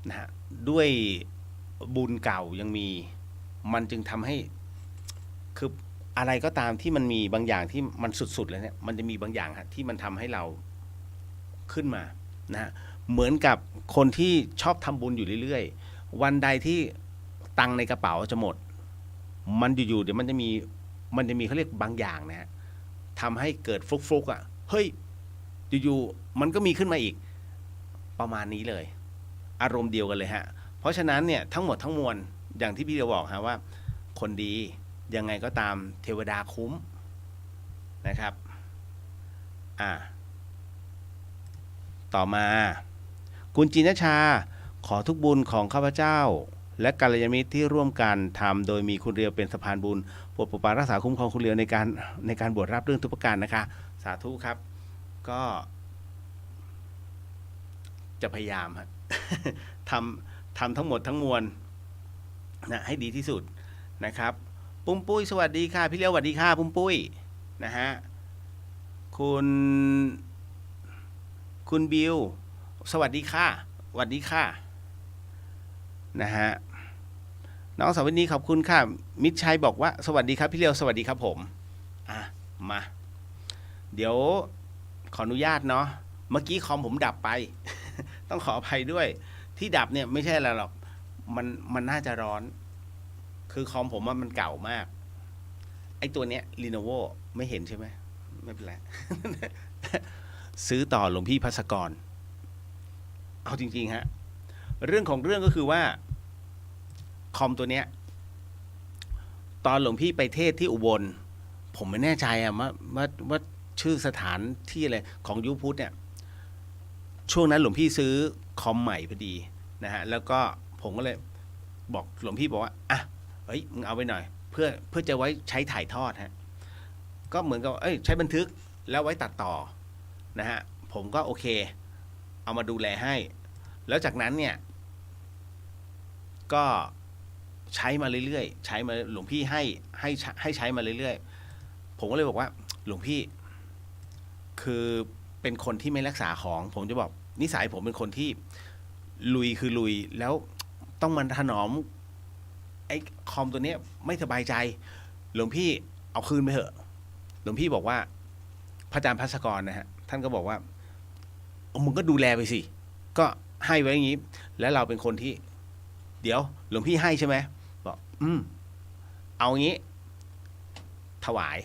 Speaker 1: นะฮะด้วยบุญเก่ายังมีมันจึงทำให้คืออะไรก็ตามที่มันมีบางอย่างที่มันสุดๆเลยเนี่ยมันจะมีบางอย่างฮะที่มันทำให้เราขึ้นมานะฮะเหมือนกับคนที่ชอบทำบุญอยู่เรื่อยๆวันใดที่ตังในกระเป๋าจะหมดมันอยู่ๆเดี๋ยวมันจะมีเขาเรียกบางอย่างนะฮะทำให้เกิดฟลุกๆอ่ะเฮ้ยอยู่ๆมันก็มีขึ้นมาอีกประมาณนี้เลยอารมณ์เดียวกันเลยฮะเพราะ ราะฉะนั้นเนี่ยทั้งหมดทั้งมวลอย่างที่พี่เดียวบอกฮะว่าคนดียังไงก็ตามเทวดาคุ้มนะครับต่อมาคุณจินชาขอทุกบุญของข้าพเจ้าและกัลยาณมิตรที่ร่วมกันทำโดยมีคุณเรียวเป็นสะพานบุญโปรดปกปักรักษาคุ้มครองคุณเรียวในการบวชรับเรื่องทุกประการนะคะสาธุครับก็จะพยายามฮะ ทำทั้งหมดทั้งมวลนะให้ดีที่สุดนะครับปุ้มปุ้ยสวัสดีค่ะพี่เลี้ยวสวัสดีค่ะปุ้มปุ้ยนะฮะคุณบิวสวัสดีค่ะสวัสดีค่ะนะฮะน้องสวัสดีขอบคุณค่ะมิตรชัยบอกว่าสวัสดีครับพี่เลี้ยวสวัสดีครับผมมาเดี๋ยวขออนุญาตเนาะเมื่อกี้คอมผมดับไป ต้องขออภัยด้วยที่ดับเนี่ยไม่ใช่อะไรหรอกมันน่าจะร้อนคือคอมผมว่ามันเก่ามากไอ้ตัวเนี้ย Lenovo ไม่เห็นใช่ไหมไม่เป็นไร ซื้อต่อหลวงพี่ภัสกรเอาจริงๆฮะเรื่องของเรื่องก็คือว่าคอมตัวเนี้ยตอนหลวงพี่ไปเทศที่อุบลผมไม่แน่ใจว่าชื่อสถานที่อะไรของยุพุทธเนี่ยช่วงนั้นหลวงพี่ซื้อคอมใหม่พอดีนะฮะแล้วก็ผมก็เลยบอกหลวงพี่บอกว่าเฮ้ยมึงเอาไปหน่อยเพื่อจะไว้ใช้ถ่ายทอดฮะก็เหมือนกับใช้บันทึกแล้วไว้ตัดต่อนะฮะผมก็โอเคเอามาดูแลให้แล้วจากนั้นเนี่ยก็ใช้มาเรื่อยๆใช้มาหลวงพี่ให้ใช้มาเรื่อยๆผมก็เลยบอกว่าหลวงพี่คือเป็นคนที่ไม่รักษาของผมจะบอกนิสัยผมเป็นคนที่ลุยคือลุยแล้วต้องมันถนอมไอ้คอมตัวเนี้ยไม่สบายใจหลวงพี่เอาคืนไปเถอะหลวงพี่บอกว่าพระอาจารย์ภัสกรนะฮะท่านก็บอกว่ามึงก็ดูแลไปสิก็ให้ไว้อย่างนี้แล้วเราเป็นคนที่เดี๋ยวหลวงพี่ให้ใช่ไหมบอกเอางี้ถวาย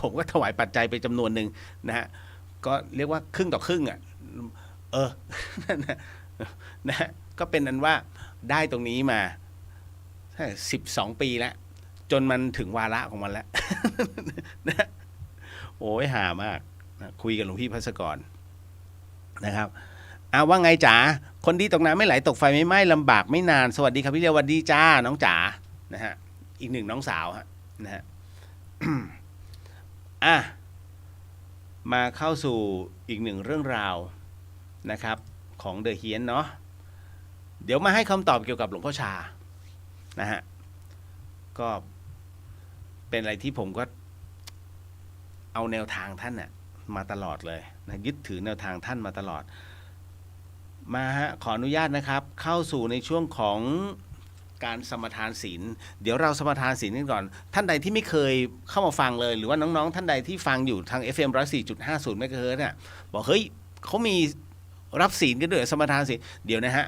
Speaker 1: ผมก็ถวายปัจจัยไปจำนวนหนึ่งนะฮะก็เรียกว่าครึ่งต่อครึ่งนะก็เป็นอันว่าได้ตรงนี้มา12 ปีแล้วจนมันถึงวาระของมันแล้ว นะโอ้ยหามากนะคุยกับหลวงพี่ภัสกรนะครับว่าไงจ๋าคนดีตกน้ำไม่ไหลตกไฟไม่ไหม้ลำบากไม่นานสวัสดีครับพี่เรียวสวัสดีจ้าน้องจ๋านะฮะอีกหนึ่งน้องสาวฮะนะฮะ มาเข้าสู่อีกหนึ่งเรื่องราวนะครับของเดอะเฮียนเนาะเดี๋ยวมาให้คำตอบเกี่ยวกับหลวงพ่อชานะฮะก็เป็นอะไรที่ผมก็เอาแนวทางท่านน่ะมาตลอดเลยนะยึดถือแนวทางท่านมาตลอดมาฮะขออนุญาตนะครับเข้าสู่ในช่วงของการสมทานศีลเดี๋ยวเราสมทานศีลกันก่อนท่านใดที่ไม่เคยเข้ามาฟังเลยหรือว่าน้องๆท่านใดที่ฟังอยู่ทาง FM 104.50 เมกะเฮิรตซ์เนี่ยบอกเฮ้ยเขามีรับศีลกันด้วยสมทานศีลเดี๋ยวนะฮะ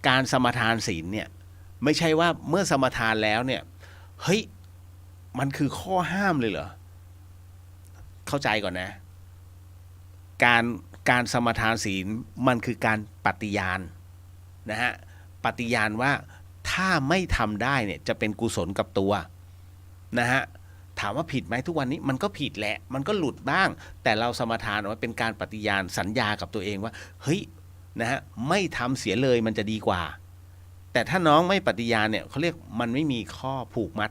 Speaker 1: การสมทานศีลเนี่ยไม่ใช่ว่าเมื่อสมทานแล้วเนี่ยเฮ้ยมันคือข้อห้ามเลยเหรอเข้าใจก่อนนะการสมทานศีลมันคือการปฏิญาณนะฮะปฏิญาณว่าถ้าไม่ทำได้เนี่ยจะเป็นกุศลกับตัวนะฮะถามว่าผิดไหมทุกวันนี้มันก็ผิดแหละมันก็หลุดบ้างแต่เราสมทานว่าเป็นการปฏิญาณสัญญากับตัวเองว่าเฮ้ยนะฮะไม่ทำเสียเลยมันจะดีกว่าแต่ถ้าน้องไม่ปฏิญาณเนี่ยเขาเรียกมันไม่มีข้อผูกมัด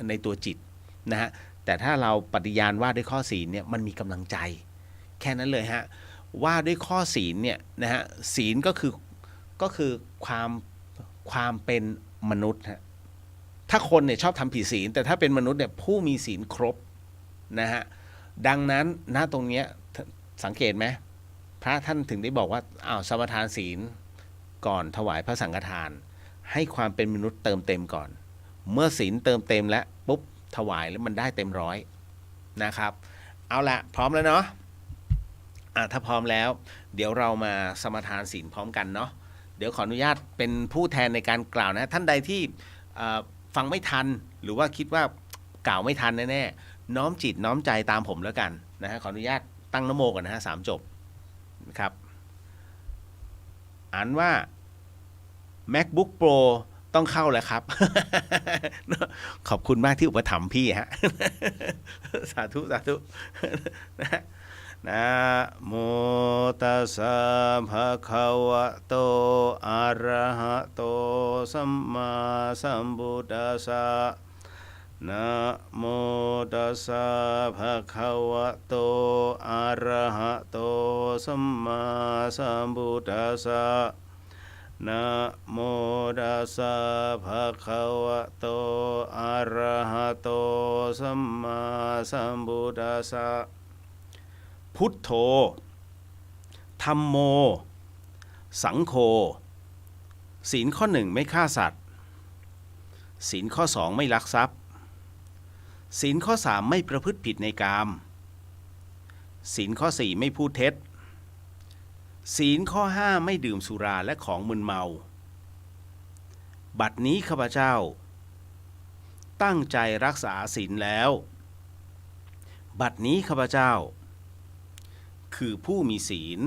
Speaker 1: ในตัวจิตนะฮะแต่ถ้าเราปฏิญาณว่าด้วยข้อศีลเนี่ยมันมีกำลังใจแค่นั้นเลยฮะว่าด้วยข้อศีลเนี่ยนะฮะศีลก็คือความเป็นมนุษย์ฮะถ้าคนเนี่ยชอบทำผิดศีลแต่ถ้าเป็นมนุษย์เนี่ยผู้มีศีลครบนะฮะดังนั้นณตรงเนี้ยสังเกตไหมพระท่านถึงได้บอกว่าสมทานศีลก่อนถวายพระสังฆทานให้ความเป็นมนุษย์เติมเต็มก่อนเมื่อศีลเติมเต็มแล้วปุ๊บถวายแล้วมันได้เต็มร้อยนะครับเอาละพร้อมแล้วเนาะถ้าพร้อมแล้วเดี๋ยวเรามาสมทานศีลพร้อมกันเนาะเดี๋ยวขออนุญาตเป็นผู้แทนในการกล่าวนะท่านใดที่ฟังไม่ทันหรือว่าคิดว่ากล่าวไม่ทันแน่ๆน้อมจิตน้อมใจตามผมแล้วกันนะฮะขออนุญาตตั้งนะโมก่อนนะฮะ3 จบนะครับอ่านว่า MacBook Pro ต้องเข้าแล้วครับ ขอบคุณมากที่อุปถัมภ์พี่ฮะ สาธุสาธุ นะโมตัสสะภะคะวะโตอะระหะโตสัมมาสัมพุทธัสสะนะโมตัสสะภะคะวะโตอะระหะโตสัมมาสัมพุทธัสสะนะโมตัสสะภะคะวะโตอะระหะโตสัมมาสัมพุทธัสสะพุทโธธัมโมสังโฆศีลข้อ 1ไม่ฆ่าสัตว์ศีลข้อ 2ไม่ลักทรัพย์ศีลข้อ 3ไม่ประพฤติผิดในกามศีลข้อ 4ไม่พูดเท็จศีลข้อ 5ไม่ดื่มสุราและของมึนเมาบัดนี้ข้าพเจ้าตั้งใจรักษาศีลแล้วบัดนี้ข้าพเจ้าคือผู้มีศีล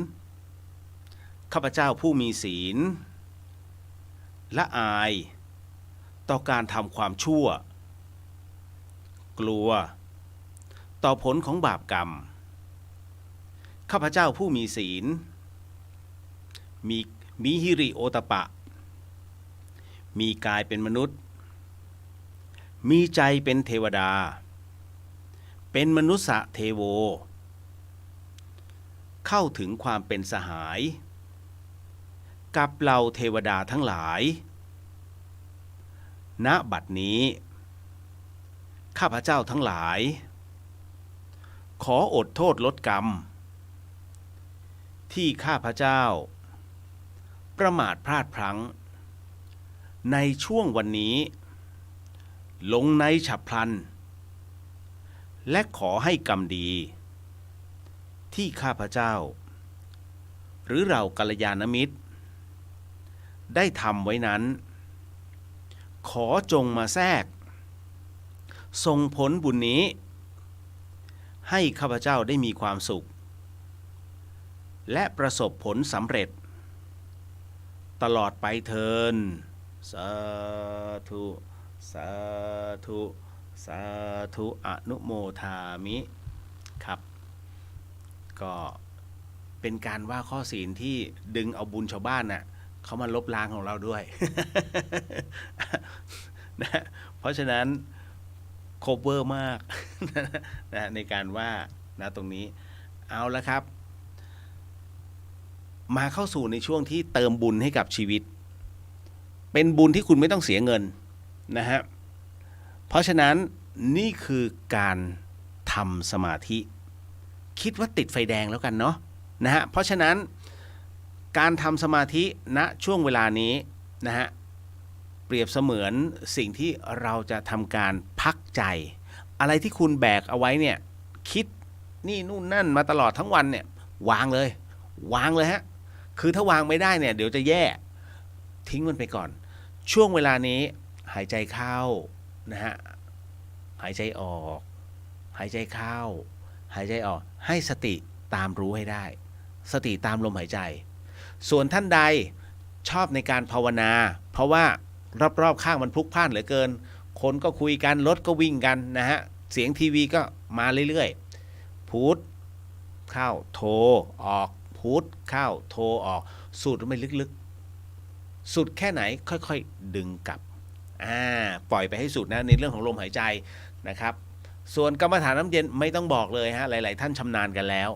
Speaker 1: ข้าพเจ้าผู้มีศีลละอายต่อการทำความชั่วกลัวต่อผลของบาปกรรมข้าพเจ้าผู้มีศีลมีหิริโอตปะมีกายเป็นมนุษย์มีใจเป็นเทวดาเป็นมนุษย์เทโวเข้าถึงความเป็นสหายกับเหล่าเทวดาทั้งหลายณบัดนี้ข้าพเจ้าทั้งหลายขออดโทษลดกรรมที่ข้าพเจ้าประมาทพลาดพลั้งในช่วงวันนี้ลงในฉับพลันและขอให้กรรมดีที่ข้าพเจ้าหรือเรากัลยาณมิตรได้ทำไว้นั้นขอจงมาแทรกส่งผลบุญนี้ให้ข้าพเจ้าได้มีความสุขและประสบผลสำเร็จตลอดไปเทินสาธุสาธุสาธุอนุโมทามิครับก็เป็นการว่าข้อศีลที่ดึงเอาบุญชาวบ้านน่ะเขามาลบล้างของเราด้วย นะเพราะฉะนั้นโคเวอร์มาก นะในการว่านะตรงนี้เอาละครับมาเข้าสู่ในช่วงที่เติมบุญให้กับชีวิตเป็นบุญที่คุณไม่ต้องเสียเงินนะฮะเพราะฉะนั้นนี่คือการทำสมาธิคิดว่าติดไฟแดงแล้วกันเนาะนะฮะเพราะฉะนั้นการทำสมาธิณช่วงเวลานี้นะฮะเปรียบเสมือนสิ่งที่เราจะทำการพักใจอะไรที่คุณแบกเอาไว้เนี่ยคิดนี่นู่นนั่นมาตลอดทั้งวันเนี่ยวางเลยวางเลยฮะคือถ้าวางไม่ได้เนี่ยเดี๋ยวจะแย่ทิ้งมันไปก่อนช่วงเวลานี้หายใจเข้านะฮะหายใจออกหายใจเข้าหายใจออกให้สติตามรู้ให้ได้สติตามลมหายใจส่วนท่านใดชอบในการภาวนาเพราะว่ารอบๆข้างมันพลุกพล่านเหลือเกินคนก็คุยกันรถก็วิ่งกันนะฮะเสียงทีวีก็มาเรื่อยๆพุทเข้าโทออกพุทเข้าโทออกสูดไม่ลึกๆสุดแค่ไหนค่อยๆดึงกลับปล่อยไปให้สุดนะในเรื่องของลมหายใจนะครับส่วนกรรมฐานน้ำเย็นไม่ต้องบอกเลยฮะหลายๆท่านชำนาญกันแล้ว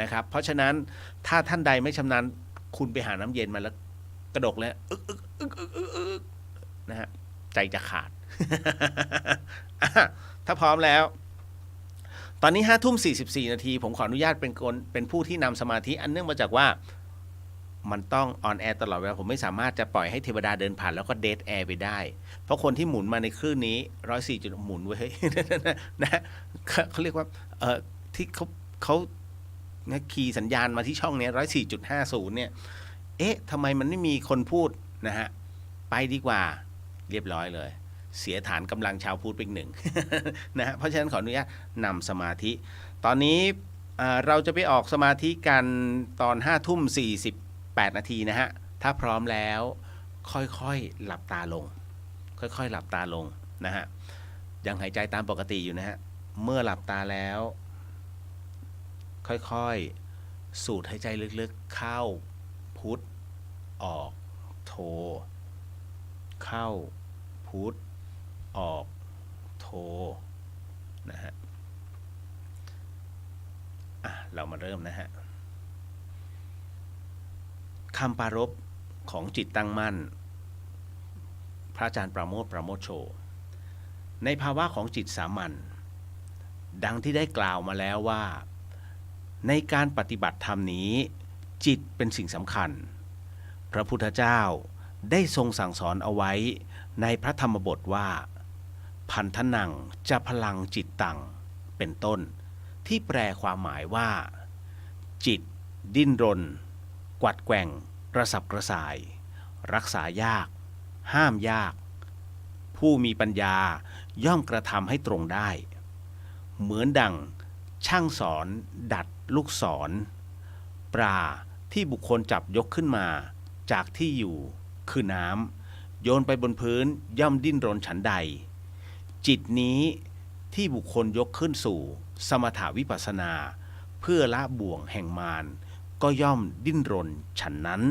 Speaker 1: นะครับเพราะฉะนั้นถ้าท่านใดไม่ชำนาญคุณไปหาน้ำเย็นมาแล้วกระดกแล้วนะฮะใจจะขาด ถ้าพร้อมแล้วตอนนี้5:44 นาทีผมขออนุญาตเป็นผู้ที่นำสมาธิอันเนื่องมาจากว่ามันต้องออนแอร์ตลอดเวลาผมไม่สามารถจะปล่อยให้เทวดาเดินผ่านแล้วก็เดทแอร์ไปได้เพราะคนที่หมุนมาในคลื่นนี้104จุดหมุนไว้ นะเขาเรียกว่าที่เขาคีย์สัญญาณมาที่ช่องนี้104.50เนี่ยเอ๊ะทำไมมันไม่มีคนพูดนะฮะไปดีกว่าเรียบร้อยเลยเสียฐานกำลังชาวพูดไปหนึ่ง นะฮะเพราะฉะนั้นขออนุญาตนำสมาธิตอนนี้เราจะไปออกสมาธิกันตอน5:48 นาทีนะฮะถ้าพร้อมแล้ว ค่อยๆหลับตาลงค่อยๆหลับตาลงนะฮะยังหายใจตามปกติอยู่นะฮะเมื่อหลับตาแล้วค่อยๆสูดหายใจลึกๆเข้าพุทออกโทเข้าพุทออกโทนะฮะเรามาเริ่มนะฮะคำปรารภของจิตตั้งมั่นพระอาจารย์ปราโมทย์ ปราโมทโชในภาวะของจิตสามัญดังที่ได้กล่าวมาแล้วว่าในการปฏิบัติธรรมนี้จิตเป็นสิ่งสำคัญพระพุทธเจ้าได้ทรงสั่งสอนเอาไว้ในพระธรรมบทว่าพันธนังจะพลังจิตตังเป็นต้นที่แปลความหมายว่าจิตดิ้นรนกวัดแกว่งกระสับกระส่ายรักษายากห้ามยากผู้มีปัญญาย่อมกระทำให้ตรงได้เหมือนดังช่างสอนดัดลูกศรปลาที่บุคคลจับยกขึ้นมาจากที่อยู่คือน้ำโยนไปบนพื้นย่อมดิ้นรนฉันใดจิตนี้ที่บุคคลยกขึ้นสู่สมถาวิปัสสนาเพื่อละบ่วงแห่งมารก็ย่อมดิ้นรนฉันนั้น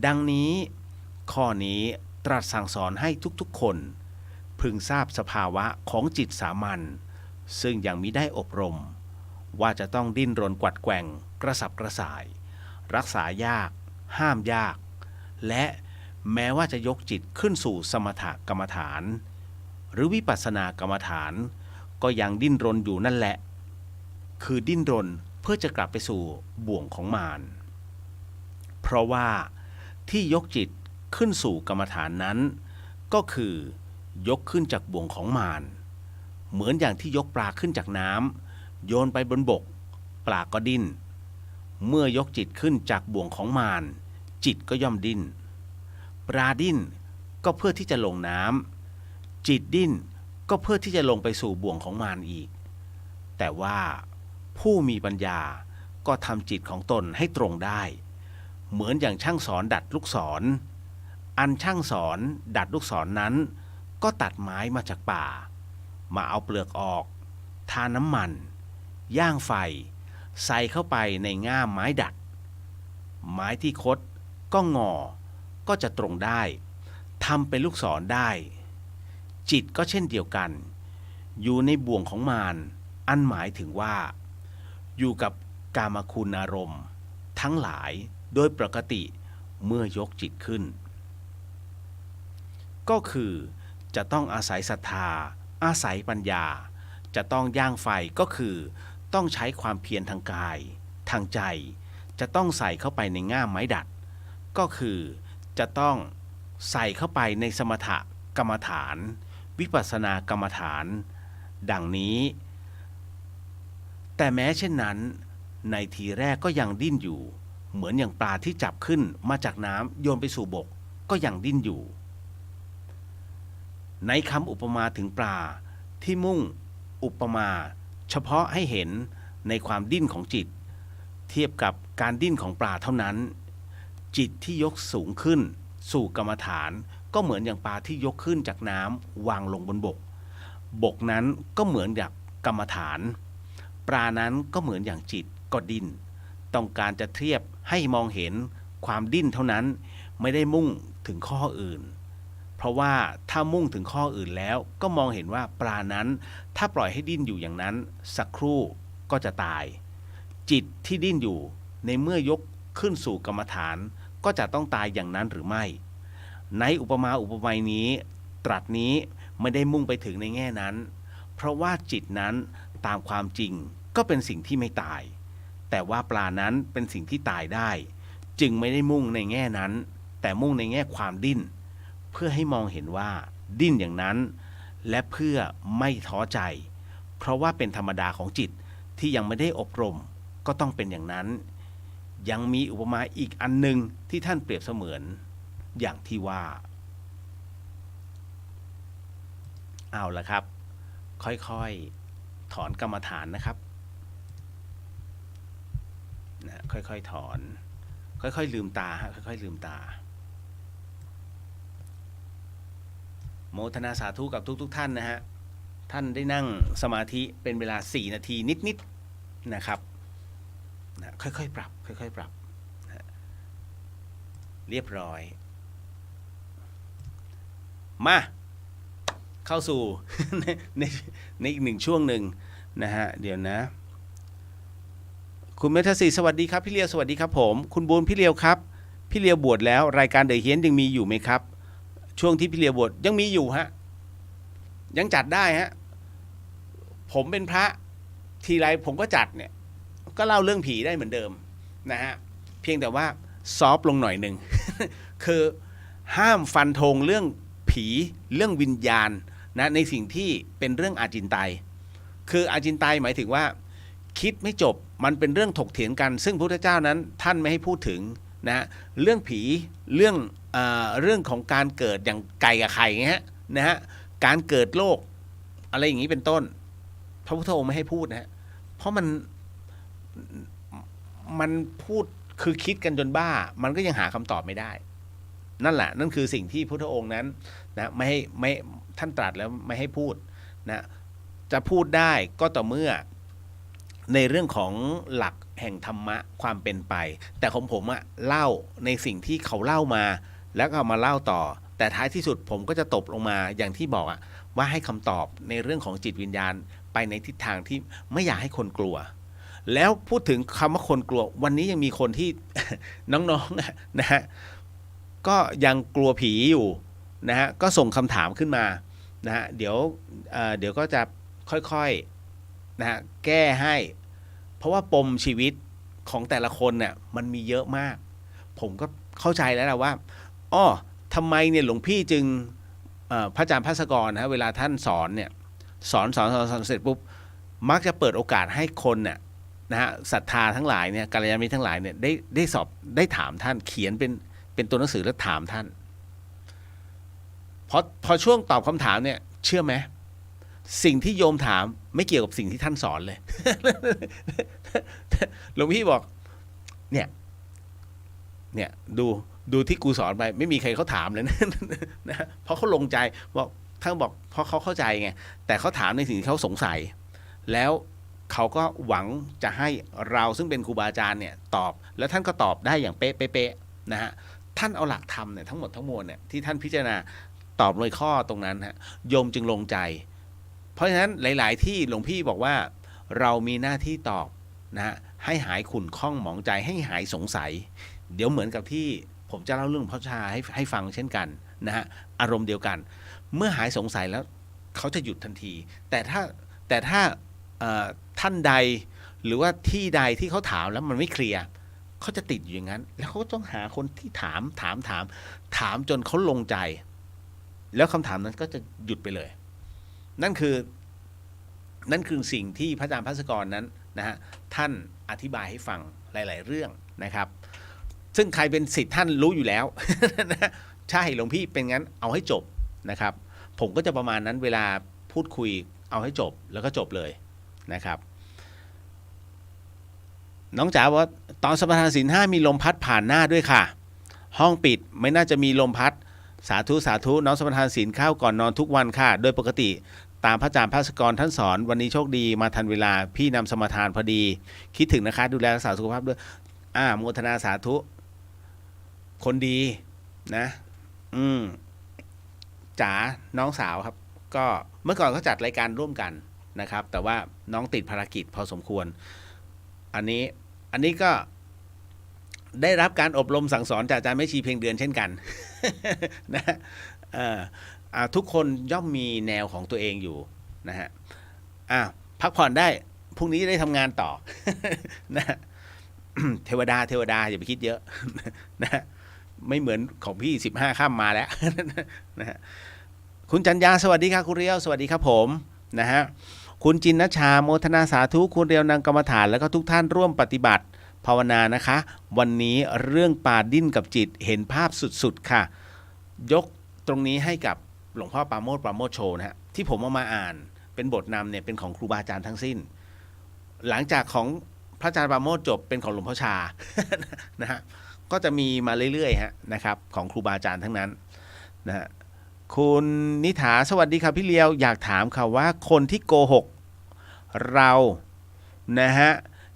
Speaker 1: ดังนี้ข้อนี้ตรัสสั่งสอนให้ทุกๆคนพึงทราบสภาวะของจิตสามัญซึ่งยังมิได้อบรมว่าจะต้องดิ้นรนกวัดแกว่งกระสับกระส่ายรักษายากห้ามยากและแม้ว่าจะยกจิตขึ้นสู่สมถกรรมฐานหรือวิปัสสนากรรมฐานก็ยังดิ้นรนอยู่นั่นแหละคือดิ้นรนเพื่อจะกลับไปสู่บ่วงของมารเพราะว่าที่ยกจิตขึ้นสู่กรรมฐานนั้นก็คือยกขึ้นจากบ่วงของมารเหมือนอย่างที่ยกปลาขึ้นจากน้ำโยนไปบนบกปลาก็ดิ้นเมื่อยกจิตขึ้นจากบ่วงของมารจิตก็ย่อมดิ้นปลาดิ้นก็เพื่อที่จะลงน้ำจิตดิ้นก็เพื่อที่จะลงไปสู่บ่วงของมารอีกแต่ว่าผู้มีปัญญาก็ทำจิตของตนให้ตรงได้เหมือนอย่างช่างสอนดัดลูกศรอันช่างสอนดัดลูกศรนั้นก็ตัดไม้มาจากป่ามาเอาเปลือกออกทาน้ำมันย่างไฟใส่เข้าไปในง่ามไม้ดัดไม้ที่คดก็งอก็จะตรงได้ทำเป็นลูกศรได้จิตก็เช่นเดียวกันอยู่ในบ่วงของมารอันหมายถึงว่าอยู่กับกามคุณอารมณ์ทั้งหลายโดยปกติเมื่อยกจิตขึ้นก็คือจะต้องอาศัยศรัทธาอาศัยปัญญาจะต้องย่างไฟก็คือต้องใช้ความเพียรทางกายทางใจจะต้องใส่เข้าไปในง่ามไม้ดัดก็คือจะต้องใส่เข้าไปในสมถกรรมฐานวิปัสสนากรรมฐานดังนี้แต่แม้เช่นนั้นในทีแรกก็ยังดิ้นอยู่เหมือนอย่างปลาที่จับขึ้นมาจากน้ำโยนไปสู่บกก็ยังดิ้นอยู่ในคำอุปมาถึงปลาที่มุ่งอุปมาเฉพาะให้เห็นในความดิ้นของจิตเทียบกับการดิ้นของปลาเท่านั้นจิตที่ยกสูงขึ้นสู่กรรมฐานก็เหมือนอย่างปลาที่ยกขึ้นจากน้ำวางลงบนบกบกนั้นก็เหมือนอย่างกรรมฐานปลานั้นก็เหมือนอย่างจิตก็ดิ้นต้องการจะเทียบให้มองเห็นความดิ้นเท่านั้นไม่ได้มุ่งถึงข้ออื่นเพราะว่าถ้ามุ่งถึงข้ออื่นแล้วก็มองเห็นว่าปลานั้นถ้าปล่อยให้ดิ้นอยู่อย่างนั้นสักครู่ก็จะตายจิตที่ดิ้นอยู่ในเมื่อยกขึ้นสู่กรรมฐานก็จะต้องตายอย่างนั้นหรือไม่ในอุปมาอุปไมยนี้ตรัสนี้ไม่ได้มุ่งไปถึงในแง่นั้นเพราะว่าจิตนั้นตามความจริงก็เป็นสิ่งที่ไม่ตายแต่ว่าปลานั้นเป็นสิ่งที่ตายได้จึงไม่ได้มุ่งในแง่นั้นแต่มุ่งในแง่ความดิ้นเพื่อให้มองเห็นว่าดิ้นอย่างนั้นและเพื่อไม่ท้อใจเพราะว่าเป็นธรรมดาของจิตที่ยังไม่ได้อบรมก็ต้องเป็นอย่างนั้นยังมีอุปมาอีกอันหนึ่งที่ท่านเปรียบเสมือนอย่างที่ว่าเอาละครับค่อยๆถอนกรรมฐานนะครับค่อยๆถอนค่อยๆลืมตาฮะค่อยๆลืมตา โมทนาสาธุกับทุกท่านนะฮะท่านได้นั่งสมาธิเป็นเวลา4 นาทีนิดๆนะครับนะค่อยๆปรับค่อยๆปรับนะเรียบร้อยมาเข้าสู่ ในอีก1 ช่วงหนึ่งนะฮะเดี๋ยวนะคุณเมธศรีสวัสดีครับพี่เลียวสวัสดีครับผมคุณบูนพี่เลียวครับพี่เลียวบวชแล้วรายการเดอะเฮียนยังมีอยู่ไหมครับช่วงที่พี่เลียวบวชยังมีอยู่ฮะยังจัดได้ฮะผมเป็นพระทีไรผมก็จัดเนี่ยก็เล่าเรื่องผีได้เหมือนเดิมนะฮะเพียงแต่ว่าซอฟลงหน่อยหนึ่ง คือห้ามฟันธงเรื่องผีเรื่องวิญญาณนะในสิ่งที่เป็นเรื่องอาจินไตยคืออาจินไตยหมายถึงว่าคิดไม่จบมันเป็นเรื่องถกเถียงกันซึ่งพระพุทธเจ้านั้นท่านไม่ให้พูดถึงนะเรื่องผีเรื่องของการเกิดอย่างไก่กับไข่ไงฮะนะฮะการเกิดโรคอะไรอย่างนี้เป็นต้นพระพุทธองค์ไม่ให้พูดนะฮะเพราะมันพูดคือคิดกันจนบ้ามันก็ยังหาคำตอบไม่ได้นั่นแหละนั่นคือสิ่งที่พระพุทธองค์นั้นนะไม่ท่านตรัสแล้วไม่ให้พูดนะจะพูดได้ก็ต่อเมื่อในเรื่องของหลักแห่งธรรมะความเป็นไปแต่ของผมอะเล่าในสิ่งที่เขาเล่ามาแล้วก็เอามาเล่าต่อแต่ท้ายที่สุดผมก็จะตบลงมาอย่างที่บอกอะว่าให้คำตอบในเรื่องของจิตวิญญาณไปในทิศทางที่ไม่อยากให้คนกลัวแล้วพูดถึงคำว่าคนกลัววันนี้ยังมีคนที่ น้องๆนะฮะก็ยังกลัวผีอยู่นะฮะก็ส่งคำถามขึ้นมานะฮะเดี๋ยวก็จะค่อยๆนะฮะแก้ให้เพราะว่าปมชีวิตของแต่ละคนเนี่ยมันมีเยอะมากผมก็เข้าใจแล้วนะว่าอ้อทำไมเนี่ยหลวงพี่จึงพระอาจารย์ภัสกรนะเวลาท่านสอนเนี่ยสอนเสร็จปุ๊บมักจะเปิดโอกาสให้คนเนี่ยนะฮะศรัทธาทั้งหลายเนี่ยกัลยาณมิตรทั้งหลายเนี่ยได้สอบได้ถามท่านเขียนเป็นตัวหนังสือแล้วถามท่านพอช่วงตอบคำถามเนี่ยเชื่อไหมสิ่งที่โยมถามไม่เกี่ยวกับสิ่งที่ท่านสอนเลย หลวงพี่บอกเนี่ยดูที่กูสอนไปไม่มีใครเขาถามเลยนะเพราะเขาลงใจบอกท่านบอกเพราะเขาเข้าใจไงแต่เขาถามในสิ่งที่เขาสงสัยแล้วเขาก็หวังจะให้เราซึ่งเป็นครูบาอาจารย์เนี่ยตอบแล้วท่านก็ตอบได้อย่างเป๊ะๆนะฮะท่านเอาหลักธรรมเนี่ยทั้งหมดทั้งมวลเนี่ยที่ท่านพิจารณาตอบเลยข้อตรงนั้นฮะโยมจึงลงใจเพราะฉะนั้นหลายๆที่หลวงพี่บอกว่าเรามีหน้าที่ตอบนะฮะให้หายขุ่นข้องหมองใจให้หายสงสัยเดี๋ยวเหมือนกับที่ผมจะเล่าเรื่องพระชาให้ฟังเช่นกันนะฮะอารมณ์เดียวกันเมื่อหายสงสัยแล้วเขาจะหยุดทันทีแต่ถ้าท่านใดหรือว่าที่ใดที่เขาถามแล้วมันไม่เคลียร์เขาจะติดอยู่อย่างนั้นแล้วเขาต้องหาคนที่ถามจนเขาลงใจแล้วคำถามนั้นก็จะหยุดไปเลยนั่นคือสิ่งที่พระอาจารย์ภัสกรนั้นนะฮะท่านอธิบายให้ฟังหลายๆเรื่องนะครับซึ่งใครเป็นศิษย์ท่านรู้อยู่แล้ว ใช่หลวงพี่เป็นงั้นเอาให้จบนะครับผมก็จะประมาณนั้นเวลาพูดคุยเอาให้จบแล้วก็จบเลยนะครับน้องจ๋าว่าตอนสมาทานศีล 5มีลมพัดผ่านหน้าด้วยค่ะห้องปิดไม่น่าจะมีลมพัดสาธุน้องสมาทานศีลข้าวก่อนนอนทุกวันค่ะโดยปกติตามพระอาจารย์ภัสกรท่านสอนวันนี้โชคดีมาทันเวลาพี่นำสมาทานพอดีคิดถึงนะคะดูแลรักษาสุขภาพด้วยโมทนาสาธุคนดีนะจ๋าน้องสาวครับก็เมื่อก่อนเขาจัดรายการร่วมกันนะครับแต่ว่าน้องติดภารกิจพอสมควรอันนี้ก็ได้รับการอบรมสั่งสอนจากอาจารย์แม่ชีเพียงเดือนเช่นกัน นะทุกคนย่อมมีแนวของตัวเองอยู่นะฮะพักผ่อนได้พรุ่งนี้ได้ทำงานต่อ นะ เทวดาอย่าไปคิดเยอะ นะไม่เหมือนของพี่15 ค่ำมาแล้ว นะฮะคุณจันยาสวัสดีครับคุณเรียวสวัสดีครับผมนะฮะคุณจินนชาโมทนาสาธุคุณเรียวนางกรรมฐานแล้วก็ทุกท่านร่วมปฏิบัติภาวนานะคะวันนี้เรื่องป่าดิ้นกับจิตเห็นภาพสุดๆค่ะยกตรงนี้ให้กับหลวงพ่อปราโมทโชนะฮะที่ผมเอามาอ่านเป็นบทนำเนี่ยเป็นของครูบาอาจารย์ทั้งสิ้นหลังจากของพระอาจารย์ปราโมทจบเป็นของหลวงพ่อชา นะฮะก็จะมีมาเรื่อยๆฮะนะครับของครูบาอาจารย์ทั้งนั้นนะฮะ คุณนิถาสวัสดีครับพี่เลียวอยากถามค่ะว่าคนที่โกหกเรานะฮะ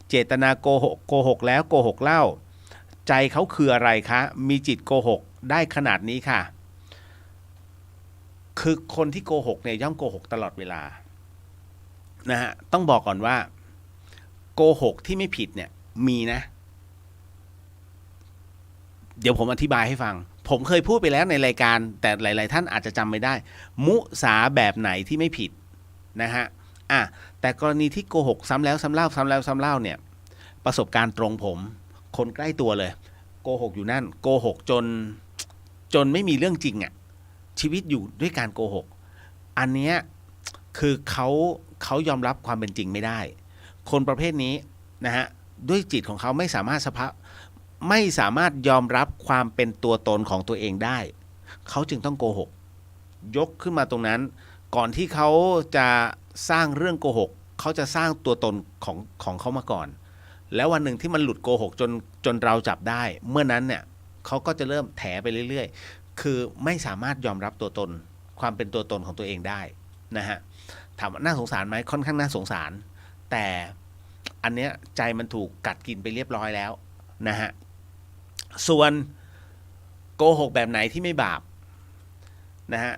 Speaker 1: เจตนาโกหกแล้วโกหกเล่าใจเขาคืออะไรคะมีจิตโกหกได้ขนาดนี้ค่ะคือคนที่โกหกเนี่ยย่อมโกหกตลอดเวลานะฮะต้องบอกก่อนว่าโกหกที่ไม่ผิดเนี่ยมีนะเดี๋ยวผมอธิบายให้ฟังผมเคยพูดไปแล้วในรายการแต่หลายๆท่านอาจจะจำไม่ได้มุสาแบบไหนที่ไม่ผิดนะฮะแต่กรณีที่โกหกซ้ำแล้วซ้ำเล่าซ้ำแล้วซ้ำเล่าเนี่ยประสบการณ์ตรงผมคนใกล้ตัวเลยโกหกอยู่นั่นโกหกจนไม่มีเรื่องจริงอ่ะชีวิตอยู่ด้วยการโกหกอันเนี้ยคือเขายอมรับความเป็นจริงไม่ได้คนประเภทนี้นะฮะด้วยจิตของเขาไม่สามารถยอมรับความเป็นตัวตนของตัวเองได้เขาจึงต้องโกหกยกขึ้นมาตรงนั้นก่อนที่เขาจะสร้างเรื่องโกหกเขาจะสร้างตัวตนของเขามาก่อนแล้ววันหนึ่งที่มันหลุดโกหกจนเราจับได้เมื่อนั้นเนี่ยเขาก็จะเริ่มแถไปเรื่อยๆคือไม่สามารถยอมรับตัวตนความเป็นตัวตนของตัวเองได้นะฮะถามว่าน่าสงสารไหมค่อนข้างน่าสงสารแต่อันเนี้ยใจมันถูกกัดกินไปเรียบร้อยแล้วนะฮะส่วนโกหกแบบไหนที่ไม่บาปนะฮะ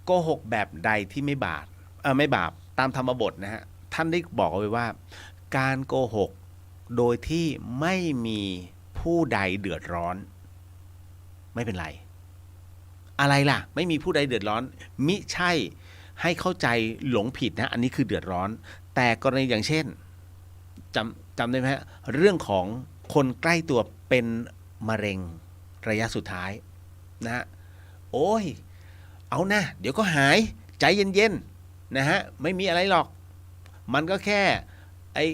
Speaker 1: โกหกแบบใดที่ไม่บาปตามธรรมบทนะฮะท่านได้บอกเอาไว้ว่าการโกหกโดยที่ไม่มีผู้ใดเดือดร้อนไม่เป็นไรอะไรล่ะไม่มีผู้ใดเดือดร้อนมิใช่ให้เข้าใจหลงผิดนะอันนี้คือเดือดร้อนแต่กรณีอย่างเช่นจำได้ไหมฮะเรื่องของคนใกล้ตัวเป็นมะเร็งระยะสุดท้ายนะฮะโอ้ยเอานะเดี๋ยวก็หายใจเย็นๆนะฮะไม่มีอะไรหรอกมันก็แค่ไอ้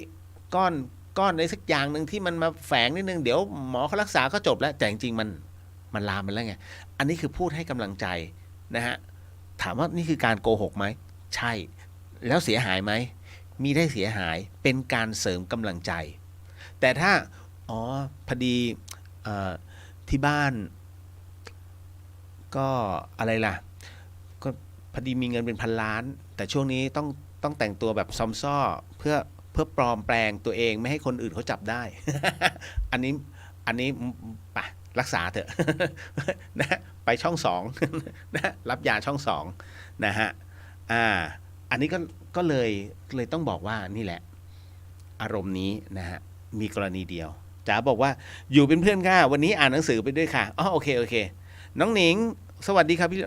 Speaker 1: ก้อนอะไรสักอย่างหนึ่งที่มันมาแฝงนิดนึงเดี๋ยวหมอเขารักษาก็จบแล้วแต่จริงๆมันลามไปแล้วไงอันนี้คือพูดให้กำลังใจนะฮะถามว่านี่คือการโกหกไหมใช่แล้วเสียหายไหมมีได้เสียหายเป็นการเสริมกำลังใจแต่ถ้าพอดีที่บ้านก็อะไรล่ะก็พอดีมีเงินเป็นพันล้านแต่ช่วงนี้ต้องแต่งตัวแบบซอมซ่อเพื่อปลอมแปลงตัวเองไม่ให้คนอื่นเขาจับได้ อันนี้ไปรักษาเถอะนะไปช่องสองนะรับยาช่องสองนะฮะอันนี้ก็เลยต้องบอกว่านี่แหละอารมณ์นี้นะฮะมีกรณีเดียวจ๋าบอกว่าอยู่เป็นเพื่อนค่ะวันนี้อ่านหนังสือไปด้วยค่ะโอเคน้องหนิงสวัสดีครับพี่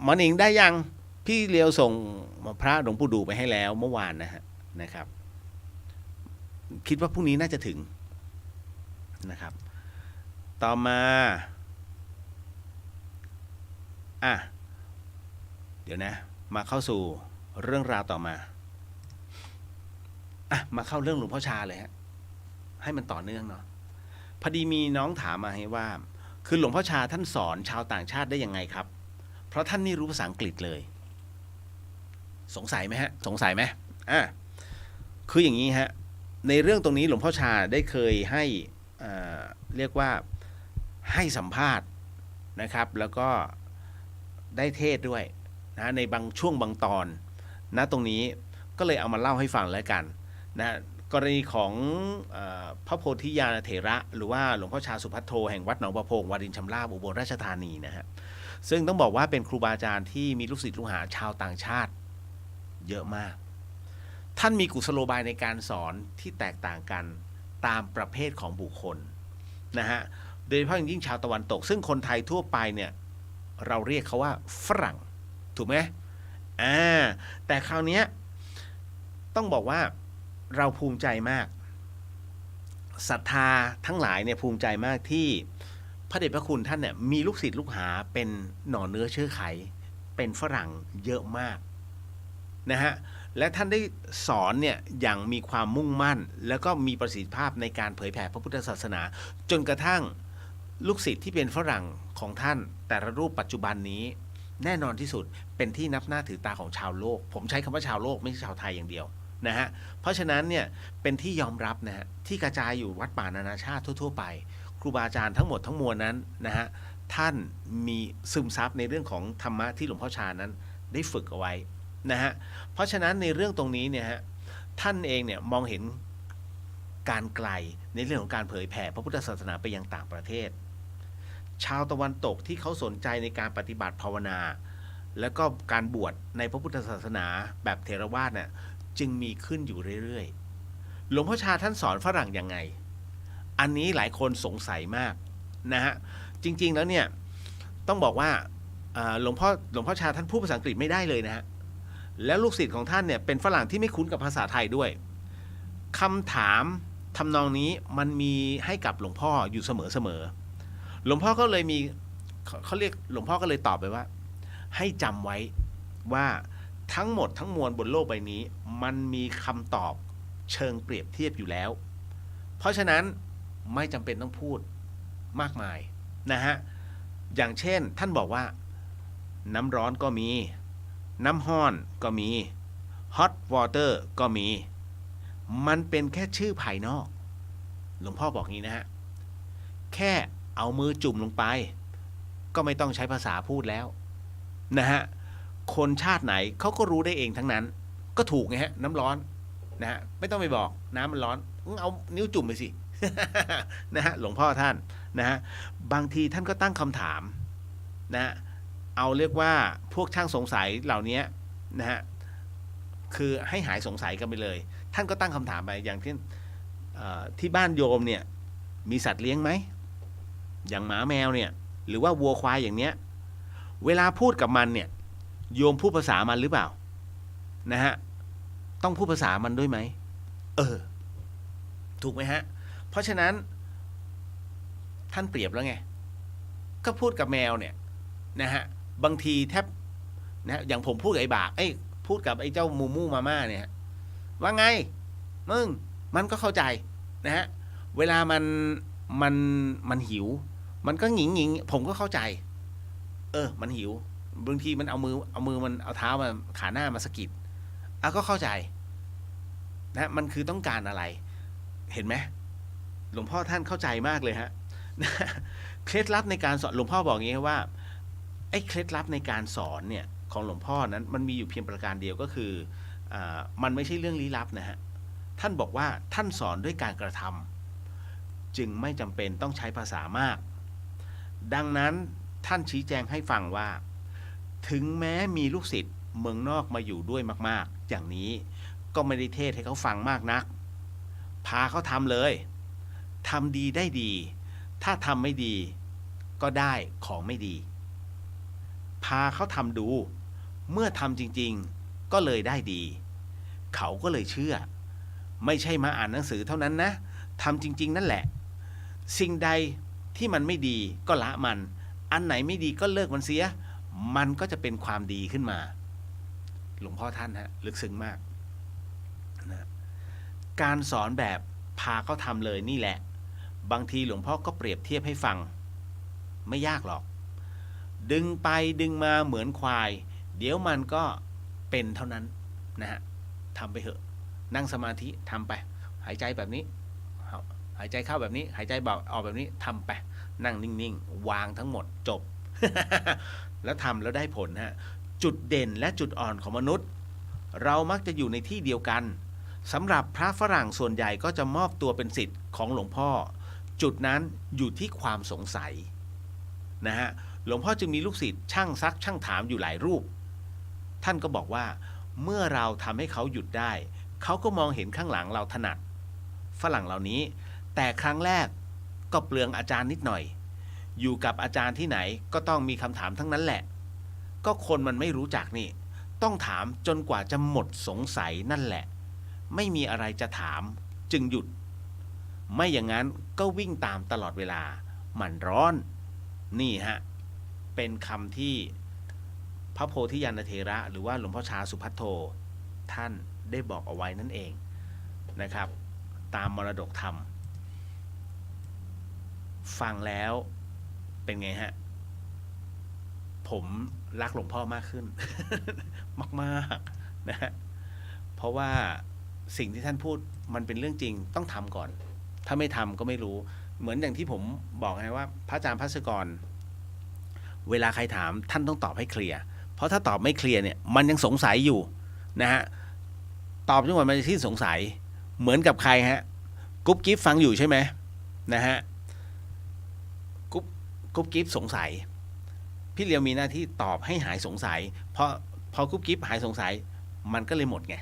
Speaker 1: หมอหนิงได้ยังพี่เลียวส่งพระหลวงปู่ดูไปให้แล้วเมื่อวานนะครับคิดว่าพรุ่งนี้น่าจะถึงนะครับต่อมาเดี๋ยวนะมาเข้าสู่เรื่องราวต่อมามาเข้าเรื่องหลวงพ่อชาเลยฮะให้มันต่อเนื่องเนาะพอดีมีน้องถามมาให้ว่าคือหลวงพ่อชาท่านสอนชาวต่างชาติได้ยังไงครับเพราะท่านไม่รู้ภาษาอังกฤษเลยสงสัยไหมฮะสงสัยไหมคืออย่างนี้ฮะในเรื่องตรงนี้หลวงพ่อชาได้เคยให้เรียกว่าให้สัมภาษณ์นะครับแล้วก็ได้เทศด้วยนะในบางช่วงบางตอนนะตรงนี้ก็เลยเอามาเล่าให้ฟังแล้วกันนะกรณีของพระโพธิญาณเถระหรือว่าหลวงพ่อชาสุภัทโทแห่งวัดหนองประพงวารินชำราบอุบลราชธานีนะฮะซึ่งต้องบอกว่าเป็นครูบาอาจารย์ที่มีลูกศิษย์ลูกหาชาวต่างชาติเยอะมากท่านมีกุศโลบายในการสอนที่แตกต่างกันตามประเภทของบุคคลนะฮะโดยเฉพาะอย่างยิ่งชาวตะวันตกซึ่งคนไทยทั่วไปเนี่ยเราเรียกเขาว่าฝรั่งถูกไหมแต่คราวนี้ต้องบอกว่าเราภูมิใจมากศรัทธาทั้งหลายเนี่ยภูมิใจมากที่พระเดชพระคุณท่านเนี่ยมีลูกศิษย์ลูกหาเป็นหน่อเนื้อเชื้อไขเป็นฝรั่งเยอะมากนะฮะและท่านได้สอนเนี่ยอย่างมีความมุ่งมั่นแล้วก็มีประสิทธิภาพในการเผยแผ่พระพุทธศาสนาจนกระทั่งลูกศิษย์ที่เป็นฝรั่งของท่านแต่ละรูปปัจจุบันนี้แน่นอนที่สุดเป็นที่นับหน้าถือตาของชาวโลกผมใช้คำว่าชาวโลกไม่ใช่ชาวไทยอย่างเดียวนะฮะเพราะฉะนั้นเนี่ยเป็นที่ยอมรับนะฮะที่กระจายอยู่วัดป่านานาชาติทั่วๆไปครูบาอาจารย์ทั้งหมดทั้งมวลนั้นนะฮะ ท่านมีซึมซับในเรื่องของธรรมะที่หลวงพ่อชานั้นได้ฝึกเอาไว้นะฮะเพราะฉะนั้นในเรื่องตรงนี้เนี่ยฮะท่านเองเนี่ยมองเห็นการไกลในเรื่องของการเผยแผ่พระพุทธศาสนาไปยังต่างประเทศชาวตะวันตกที่เขาสนใจในการปฏิบัติภาวนาแล้วก็การบวชในพระพุทธศาสนาแบบเถรวาทเนี่ยจึงมีขึ้นอยู่เรื่อยๆหลวงพ่อชาท่านสอนฝรั่งยังไงอันนี้หลายคนสงสัยมากนะฮะจริงๆแล้วเนี่ยต้องบอกว่าหลวงพ่อชาท่านพูดภาษาอังกฤษไม่ได้เลยนะฮะแล้วลูกศิษย์ของท่านเนี่ยเป็นฝรั่งที่ไม่คุ้นกับภาษาไทยด้วยคำถามทำนองนี้มันมีให้กับหลวงพ่ออยู่เสมอหลวงพ่อก็เลยมีเขาเรียกหลวงพ่อก็เลยตอบไปว่าให้จำไว้ว่าทั้งหมดทั้งมวลบนโลกใบนี้มันมีคำตอบเชิงเปรียบเทียบอยู่แล้วเพราะฉะนั้นไม่จำเป็นต้องพูดมากมายนะฮะอย่างเช่นท่านบอกว่าน้ำร้อนก็มีน้ำห้อนก็มี hot water ก็มีมันเป็นแค่ชื่อภายนอกหลวงพ่อบอกงี้นะฮะแค่เอามือจุ่มลงไปก็ไม่ต้องใช้ภาษาพูดแล้วนะฮะคนชาติไหนเขาก็รู้ได้เองทั้งนั้นก็ถูกไงฮะน้ำร้อนนะฮะไม่ต้องไปบอกน้ำมันร้อนเอานิ้วจุ่มไปสิ นะฮะหลวงพ่อท่านนะฮะบางทีท่านก็ตั้งคำถามนะเอาเรียกว่าพวกช่างสงสัยเหล่านี้นะฮะคือให้หายสงสัยกันไปเลยท่านก็ตั้งคำถามไปอย่างที่ที่บ้านโยมเนี่ยมีสัตว์เลี้ยงไหมอย่างหมาแมวเนี่ยหรือว่าวัวควายอย่างเนี้ยเวลาพูดกับมันเนี่ยโยมพูดภาษามันหรือเปล่านะฮะต้องพูดภาษามันด้วยไหมถูกไหมฮะเพราะฉะนั้นท่านเปรียบแล้วไงก็พูดกับแมวเนี่ยนะฮะบางทีแทบนะอย่างผมพูดกับไอ้บากพูดกับไอ้เจ้ามูมูมาม่าเนี่ยว่าไงมึงมันก็เข้าใจนะฮะเวลามันหิวมันก็หงิงผมก็เข้าใจมันหิวบางทีมันเอามือมันเอาเท้ามาขาหน้ามาสะกิดก็เข้าใจนะมันคือต้องการอะไรเห็นไหมหลวงพ่อท่านเข้าใจมากเลยฮะเคล็ดลับในการสอนหลวงพ่อบอกงี้ว่าไอ้เคล็ดลับในการสอนเนี่ยของหลวงพ่อนั้นมันมีอยู่เพียงประการเดียวก็คือมันไม่ใช่เรื่องลี้ลับนะฮะท่านบอกว่าท่านสอนด้วยการกระทำจึงไม่จำเป็นต้องใช้ภาษามากดังนั้นท่านชี้แจงให้ฟังว่าถึงแม้มีลูกศิษย์เมืองนอกมาอยู่ด้วยมากๆอย่างนี้ก็ไม่ได้เทศให้เขาฟังมากนักพาเขาทำเลยทำดีได้ดีถ้าทำไม่ดีก็ได้ของไม่ดีพาเขาทำดูเมื่อทำจริงๆก็เลยได้ดีเขาก็เลยเชื่อไม่ใช่มาอ่านหนังสือเท่านั้นนะทำจริงๆนั่นแหละสิ่งใดที่มันไม่ดีก็ละมันอันไหนไม่ดีก็เลิกมันเสียมันก็จะเป็นความดีขึ้นมาหลวงพ่อท่านฮะลึกซึ้งมากนะการสอนแบบพาเขาทำเลยนี่แหละบางทีหลวงพ่อก็เปรียบเทียบให้ฟังไม่ยากหรอกดึงไปดึงมาเหมือนควายเดี๋ยวมันก็เป็นเท่านั้นนะฮะทำไปเถอะนั่งสมาธิทำไปหายใจแบบนี้หายใจเข้าแบบนี้หายใจออกแบบนี้ทำไปนั่งนิ่งๆวางทั้งหมดจบ แล้วทำแล้วได้ผลฮะจุดเด่นและจุดอ่อนของมนุษย์เรามักจะอยู่ในที่เดียวกันสำหรับพระฝรั่งส่วนใหญ่ก็จะมอบตัวเป็นศิษย์ของหลวงพ่อจุดนั้นอยู่ที่ความสงสัยนะฮะหลวงพ่อจึงมีลูกศิษย์ช่างซักช่างถามอยู่หลายรูปท่านก็บอกว่าเมื่อเราทำให้เขาหยุดได้เขาก็มองเห็นข้างหลังเราถนัดฝรั่งเหล่านี้แต่ครั้งแรกก็เปลืองอาจารย์นิดหน่อยอยู่กับอาจารย์ที่ไหนก็ต้องมีคำถามทั้งนั้นแหละก็คนมันไม่รู้จักนี่ต้องถามจนกว่าจะหมดสงสัยนั่นแหละไม่มีอะไรจะถามจึงหยุดไม่อย่างนั้นก็วิ่งตามตลอดเวลามันร้อนนี่ฮะเป็นคำที่พระโพธิญาณเถระหรือว่าหลวงพ่อชาสุภัทโทท่านได้บอกเอาไว้นั่นเองนะครับตามมรดกธรรมฟังแล้วเป็นไงฮะผมรักหลวงพ่อมากขึ้น มากๆนะฮะเพราะว่าสิ่งที่ท่านพูดมันเป็นเรื่องจริงต้องทำก่อนถ้าไม่ทำก็ไม่รู้เหมือนอย่างที่ผมบอกไงว่าพระอาจารย์ภัสกร เวลาใครถามท่านต้องตอบให้เคลียร์เพราะถ้าตอบไม่เคลียร์เนี่ยมันยังสงสัยอยู่นะฮะตอบจนกว่ามันจะที่สงสัยเหมือนกับใครฮะกุ๊บกิ๊บฟังอยู่ใช่ไหมนะฮะกุ๊บกิ๊บสงสัยพี่เลียวมีหน้าที่ตอบให้หายสงสัยพอกุ๊บกิ๊บหายสงสัยมันก็เลยหมดไง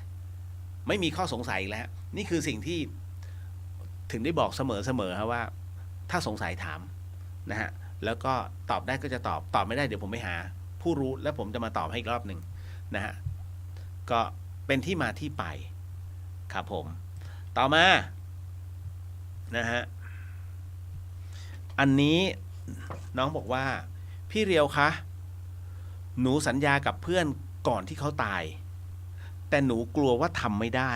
Speaker 1: ไม่มีข้อสงสัยอีกแล้วนี่คือสิ่งที่ถึงได้บอกเสมอครับว่าถ้าสงสัยถามนะฮะแล้วก็ตอบได้ก็จะตอบไม่ได้เดี๋ยวผมไปหาผู้รู้แล้วผมจะมาตอบให้อีกรอบหนึ่งนะฮะก็เป็นที่มาที่ไปครับผมต่อมานะฮะอันนี้น้องบอกว่าพี่เรียวคะหนูสัญญากับเพื่อนก่อนที่เขาตายแต่หนูกลัวว่าทำไม่ได้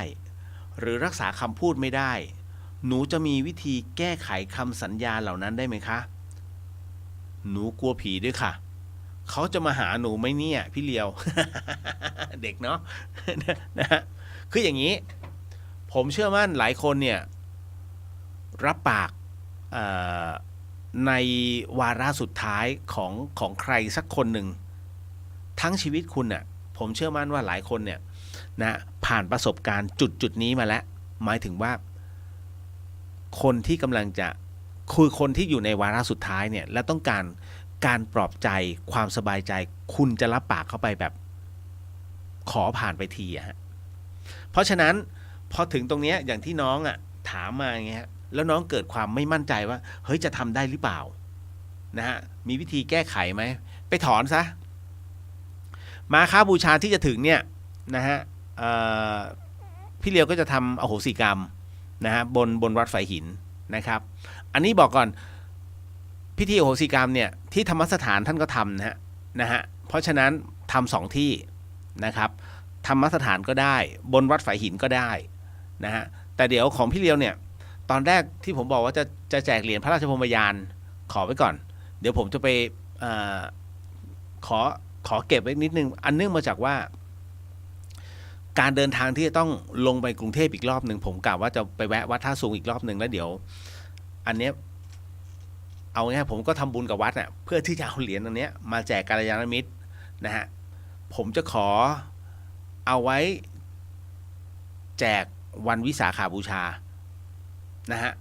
Speaker 1: หรือรักษาคำพูดไม่ได้หนูจะมีวิธีแก้ไขคำสัญญาเหล่านั้นได้ไหมคะหนูกลัวผีด้วยค่ะเขาจะมาหาหนูไหมเนี่ยพี่เลียว เด็กเนาะ นะฮะคืออย่างนี้ผมเชื่อมั่นหลายคนเนี่ยรับปากในวาระสุดท้ายของใครสักคนหนึ่งทั้งชีวิตคุณน่ะผมเชื่อมั่นว่าหลายคนเนี่ยนะผ่านประสบการณ์จุดนี้มาแล้วหมายถึงว่าคนที่กำลังจะคือคนที่อยู่ในวาระสุดท้ายเนี่ยและต้องการปลอบใจความสบายใจคุณจะรับปากเข้าไปแบบขอผ่านไปทีอะฮะเพราะฉะนั้นพอถึงตรงนี้อย่างที่น้องอ่ะถามมาอย่างเงี้ยแล้วน้องเกิดความไม่มั่นใจว่าเฮ้ยจะทำได้หรือเปล่านะฮะมีวิธีแก้ไขไหมไปถอนซะมาค้าบูชาที่จะถึงเนี่ยนะฮะพี่เลียวก็จะทำอโหสิกรรมนะฮะบนวัดไฟหินนะครับอันนี้บอกก่อนพิธีอโหสิกรรมเนี่ยที่ธรรมสถานท่านก็ทำนะฮะเพราะฉะนั้นทำ2ที่นะครับธรรมสถานก็ได้บนวัดไฟหินก็ได้นะฮะแต่เดี๋ยวของพี่เลียวเนี่ยตอนแรกที่ผมบอกว่าจะแจกเหรียญพระราชพรหมยานขอไว้ก่อนเดี๋ยวผมจะไปขอเก็บไว้นิดนึงอันเนื่องมาจากว่าการเดินทางที่จะต้องลงไปกรุงเทพอีกรอบหนึ่งผมกะว่าจะไปแวะวัดท่าสูงอีกรอบหนึ่งแล้วเดี๋ยวอันเนี้ยเอาง่ายผมก็ทำบุญกับวัดน่ะเพื่อที่จะเอาเหรียญอันเนี้ยมาแจกกัลยาณมิตรนะฮะผมจะขอเอาไว้แจกวันวิสาขาบูชานะฮะ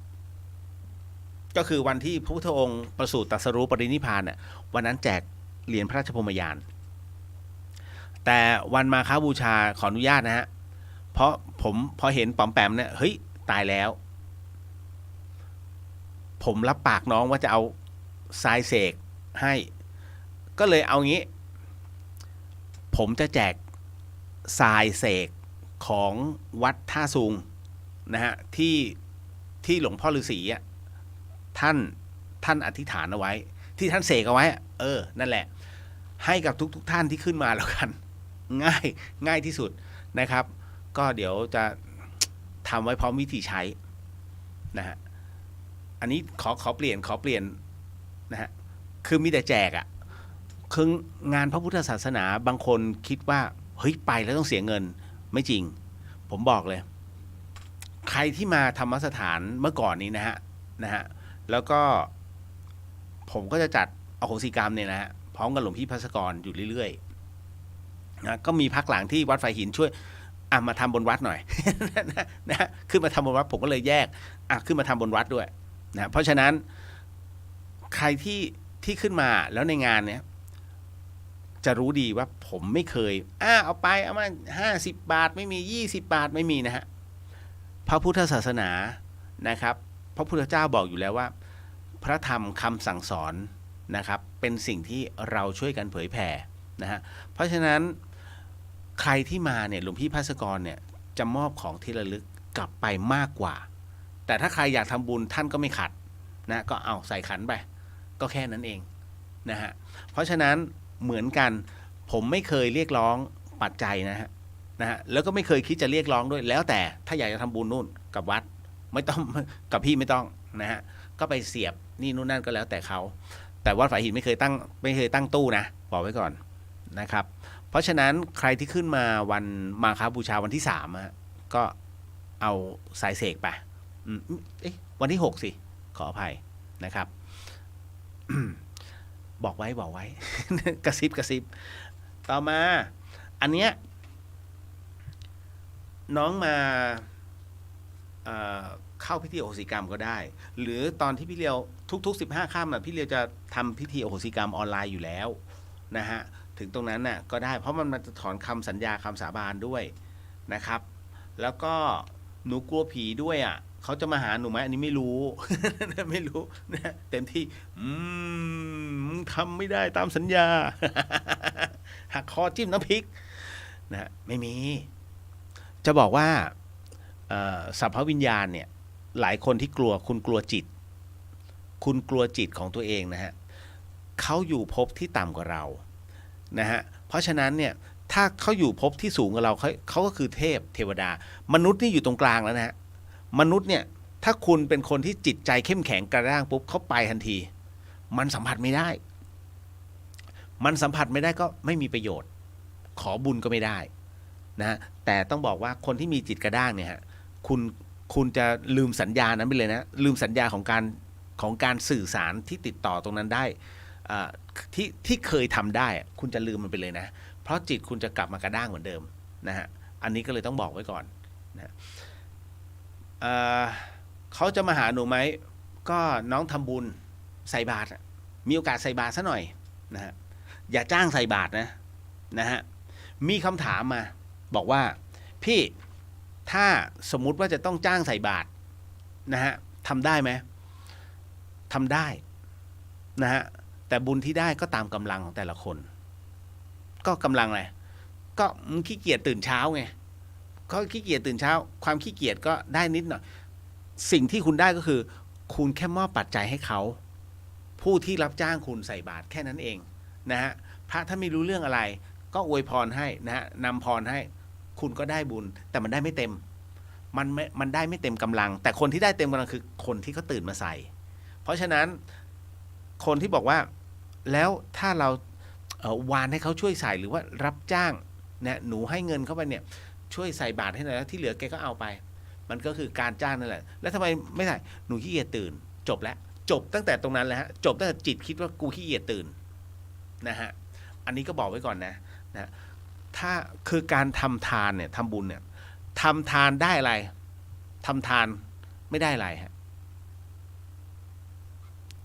Speaker 1: ก็คือวันที่พระพุทธองค์ประสูติตรัสรู้ปรินิพพานน่ะวันนั้นแจกเหรียญพระราชพรหมยานแต่วันมาฆบูชาขออนุญาตนะฮะเพราะผมพอเห็นป๋อมแปมเนี่ยเฮ้ยตายแล้วผมรับปากน้องว่าจะเอาทรายเสกให้ก็เลยเอางี้ผมจะแจกทรายเสกของวัดท่าซุงนะฮะที่หลวงพ่อฤาษีอ่ะท่านอธิษฐานเอาไว้ที่ท่านเสกเอาไว้นั่นแหละให้กับทุกท่านที่ขึ้นมาแล้วกันง่ายที่สุดนะครับก็เดี๋ยวจะทำไว้พร้อมวิธีใช้นะฮะอันนี้ขอเปลี่ยนนะฮะคือมีแต่แจกอ่ะคืองานพระพุทธศาสนาบางคนคิดว่าเฮ้ยไปแล้วต้องเสียเงินไม่จริงผมบอกเลยใครที่มาธรรมสถานเมื่อก่อนนี้นะฮะแล้วก็ผมก็จะจัดอโหสิกรรมเนี่ยนะฮะพร้อมกับหลวงพี่ภัสกรอยู่เรื่อยๆนะก็มีพักหลังที่วัดไฟหินช่วยมาทำบนวัดหน่อย นะขึ้นมาทำบนวัดผมก็เลยแยกขึ้นมาทำบนวัดด้วยนะเพราะฉะนั้นใครที่ขึ้นมาแล้วในงานเนี้ยจะรู้ดีว่าผมไม่เคยเอาไปเอามา50 บาทไม่มี20 บาทไม่มีนะฮะพระพุทธศาสนานะครับพระพุทธเจ้าบอกอยู่แล้วว่าพระธรรมคำสั่งสอนนะครับเป็นสิ่งที่เราช่วยกันเผยแผ่นะฮะเพราะฉะนั้นใครที่มาเนี่ยหลวงพี่ภัสกรเนี่ยจะมอบของที่ระลึกกลับไปมากกว่าแต่ถ้าใครอยากทำบุญท่านก็ไม่ขัดนะก็เอาใส่ขันไปก็แค่นั้นเองนะฮะเพราะฉะนั้นเหมือนกันผมไม่เคยเรียกร้องปัจจัยนะฮะแล้วก็ไม่เคยคิดจะเรียกร้องด้วยแล้วแต่ถ้าอยากจะทำบุญนู่นกับวัดไม่ต้องกับพี่ไม่ต้องนะฮะก็ไปเสียบนี่นู่นนั่นก็แล้วแต่เขาแต่วัดฝายหินไม่เคยตั้งตู้นะบอกไว้ก่อนนะครับเพราะฉะนั้นใครที่ขึ้นมาวันมาฆบูชาวันที่3ก็เอาสายเสกไปวันที่6สิขออภัยนะครับ บอกไว้ กระซิบต่อมาอันเนี้ยน้องมาเข้าพิธีอโหสิกรรมก็ได้หรือตอนที่พี่เลียวทุกๆ15 ค่ำพี่เลียวจะทำพิธีอโหสิกรรมออนไลน์อยู่แล้วนะฮะถึงตรงนั้นน่ะก็ได้เพราะมันจะถอนคำสัญญาคำสาบานด้วยนะครับแล้วก็หนูกลัวผีด้วยอ่ะเขาจะมาหาหนูไหมอันนี้ไม่รู้ ไม่รู้นะเต็มที่ทำไม่ได้ตามสัญญา หักคอจิ้มน้ำพริกนะไม่มีจะบอกว่าสัพพวิญญาณเนี่ยหลายคนที่กลัวคุณกลัวจิตคุณกลัวจิตของตัวเองนะฮะเขาอยู่ภพที่ต่ำกว่าเรานะฮะเพราะฉะนั้นเนี่ยถ้าเขาอยู่ภพที่สูงกว่าเราเขาก็คือเทวดามนุษย์นี่อยู่ตรงกลางแล้วนะฮะมนุษย์เนี่ยถ้าคุณเป็นคนที่จิตใจเข้มแข็งกระด้างปุ๊บเขาไปทันทีมันสัมผัสไม่ได้ก็ไม่มีประโยชน์ขอบุญก็ไม่ได้นะแต่ต้องบอกว่าคนที่มีจิตกระด้างเนี่ยฮะคุณจะลืมสัญญานั้นไปเลยนะลืมสัญญาของการสื่อสารที่ติดต่อตรงนั้นได้ที่เคยทำได้คุณจะลืมมันไปเลยนะเพราะจิตคุณจะกลับมากระด้างเหมือนเดิมนะฮะอันนี้ก็เลยต้องบอกไว้ก่อนนะเขาจะมาหาหนูไหมก็น้องทำบุญใส่บาตรมีโอกาสใส่บาตรซะหน่อยนะฮะอย่าจ้างใส่บาตรนะฮะมีคำถามมาบอกว่าพี่ถ้าสมมุติว่าจะต้องจ้างใส่บาตรนะฮะทำได้ไหมทำได้นะฮะแต่บุญที่ได้ก็ตามกำลังของแต่ละคนก็กำลังอะไรก็ขี้เกียจตื่นเช้าไงก็ขี้เกียจตื่นเช้าความขี้เกียจก็ได้นิดหน่อยสิ่งที่คุณได้ก็คือคุณแค่มอบปัจจัยให้เขาผู้ที่รับจ้างคุณใส่บาตรแค่นั้นเองนะฮะพระถ้าไม่รู้เรื่องอะไรก็อวยพรให้นะฮะนำพรให้คุณก็ได้บุญแต่มันได้ไม่เต็มมันได้ไม่เต็มกำลังแต่คนที่ได้เต็มกำลังคือคนที่เขาตื่นมาใส่เพราะฉะนั้นคนที่บอกว่าแล้วถ้าเราวานให้เขาช่วยใส่หรือว่ารับจ้างนะหนูให้เงินเข้าไปเนี่ยช่วยใส่บาตรให้หน่อยแล้วที่เหลือแกก็เอาไปมันก็คือการจ้างนั่นแหละแล้วทำไมไม่ใส่หนูขี้เกียจตื่นจบแล้วจบตั้งแต่ตรงนั้นแล้วฮะจบตั้งแต่จิตคิดว่ากูขี้เกียจตื่นนะฮะอันนี้ก็บอกไว้ก่อนนะถ้าคือการทำทานเนี่ยทำบุญเนี่ยทำทานได้อะไรทำทานไม่ได้อะไรฮะ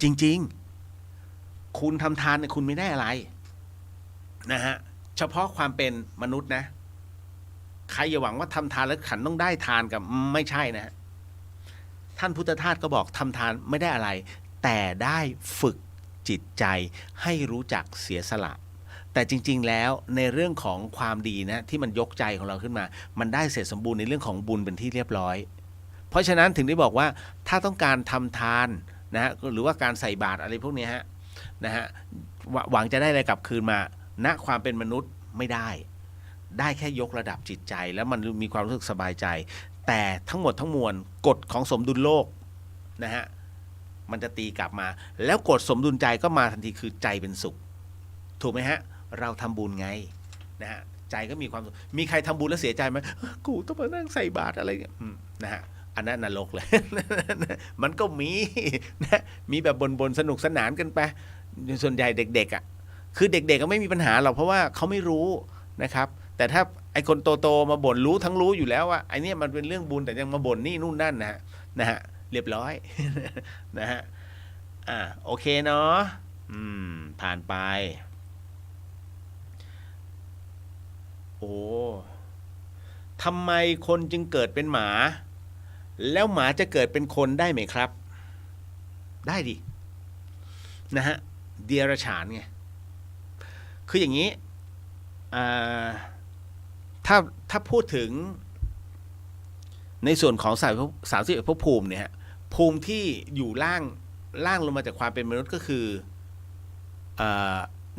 Speaker 1: จริงๆคุณทำทานเนี่ยคุณไม่ได้อะไรนะฮะเฉพาะความเป็นมนุษย์นะใครอย่าหวังว่าทำทานแล้วขันต้องได้ทานกับไม่ใช่นะท่านพุทธทาสก็บอกทำทานไม่ได้อะไรแต่ได้ฝึกจิตใจให้รู้จักเสียสละแต่จริงๆแล้วในเรื่องของความดีนะที่มันยกใจของเราขึ้นมามันได้เสร็จสมบูรณ์ในเรื่องของบุญเป็นที่เรียบร้อยเพราะฉะนั้นถึงได้บอกว่าถ้าต้องการทำทานนะฮะหรือว่าการใส่บาตรอะไรพวกนี้นะฮะหวังจะได้อะไรกลับคืนมาณความเป็นมนุษย์ไม่ได้แค่ยกระดับจิตใจแล้วมันมีความรู้สึกสบายใจแต่ทั้งหมดทั้งมวลกฎของสมดุลโลกนะฮะมันจะตีกลับมาแล้วกฎสมดุลใจก็มาทันทีคือใจเป็นสุขถูกไหมฮะเราทำบุญไงนะฮะใจก็มีความสุขมีใครทำบุญแล้วเสียใจไหมกูต้องมานั่งใส่บาตรอะไรนะฮะอันนั้นนรกเลย มันก็มีนะมีแบบบนสนุกสนานกันไปส่วนใหญ่เด็กๆอ่ะคือเด็กๆก็ไม่มีปัญหาหรอกเพราะว่าเขาไม่รู้นะครับแต่ถ้าไอคนโตๆมาบ่นรู้ทั้งรู้อยู่แล้วว่าไอเนี้ยมันเป็นเรื่องบุญแต่ยังมาบ่นนี่นู่นนั่นนะฮะเรียบร้อย นะฮะโอเคเนาะผ่านไปโอ้ทำไมคนจึงเกิดเป็นหมาแล้วหมาจะเกิดเป็นคนได้ไหมครับได้ดินะฮะเดียรฉานไงคืออย่างนี้ถ้าพูดถึงในส่วนของ31ภพภูมิเนี่ยภูมิที่อยู่ล่างลงมาจากความเป็นมนุษย์ก็คือ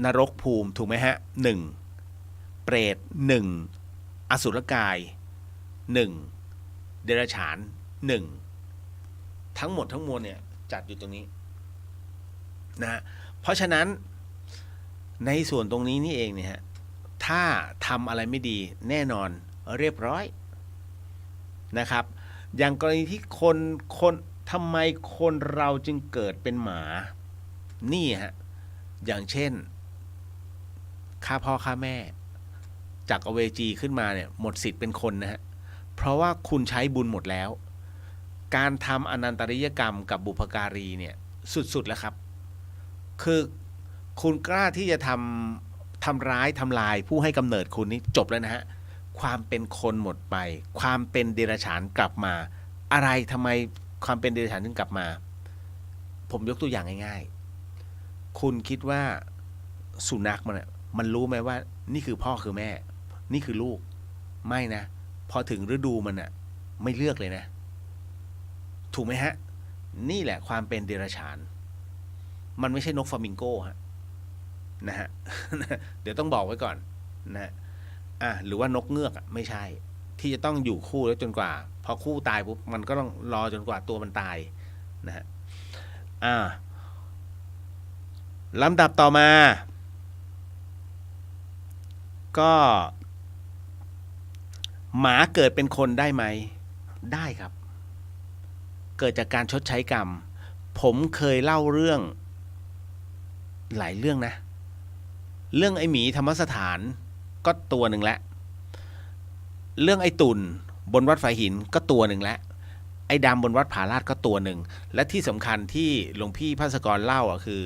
Speaker 1: นรกภูมิถูกไหมฮะ1เปรต1อสุรกาย1เดรัจฉาน1ทั้งหมดทั้งมวลเนี่ยจัดอยู่ตรงนี้นะเพราะฉะนั้นในส่วนตรงนี้นี่เองเนี่ยถ้าทำอะไรไม่ดีแน่นอนเรียบร้อยนะครับอย่างกรณีที่คนทำไมคนเราจึงเกิดเป็นหมานี่ฮะ อย่างเช่นฆ่าพ่อฆ่าแม่จากอเวจีขึ้นมาเนี่ยหมดสิทธิ์เป็นคนนะฮะเพราะว่าคุณใช้บุญหมดแล้วการทำอนันตริยกรรมกับบุพการีเนี่ยสุดๆแล้วครับคือคุณกล้าที่จะทำร้ายทำลายผู้ให้กำเนิดคุณนี่จบแล้วนะฮะความเป็นคนหมดไปความเป็นเดรัจฉานกลับมาอะไรทำไมความเป็นเดรัจฉานถึงกลับมาผมยกตัวอย่างง่ายๆคุณคิดว่าสุนัขมันรู้ไหมว่านี่คือพ่อคือแม่นี่คือลูกไม่นะพอถึงฤดูมันอ่ะไม่เลือกเลยนะถูกไหมฮะนี่แหละความเป็นเดรัจฉานมันไม่ใช่นกฟลามิงโก้ฮะนะฮะ เดี๋ยวต้องบอกไว้ก่อนนะหรือว่านกเงือกไม่ใช่ที่จะต้องอยู่คู่แล้วจนกว่าพอคู่ตายปุ๊บมันก็ต้องรอจนกว่าตัวมันตายนะฮะลำดับต่อมาก็หมาเกิดเป็นคนได้ไหมได้ครับเกิดจากการชดใช้กรรมผมเคยเล่าเรื่องหลายเรื่องนะเรื่องไอ้หมีธรรมสถานก็ตัวหนึ่งแล้วเรื่องไอ้ตุ่นบนวัดฝายหินก็ตัวหนึ่งแล้วไอ้ดำบนวัดผาลาดก็ตัวหนึ่งและที่สำคัญที่หลวงพี่ภาสกรเล่าคือ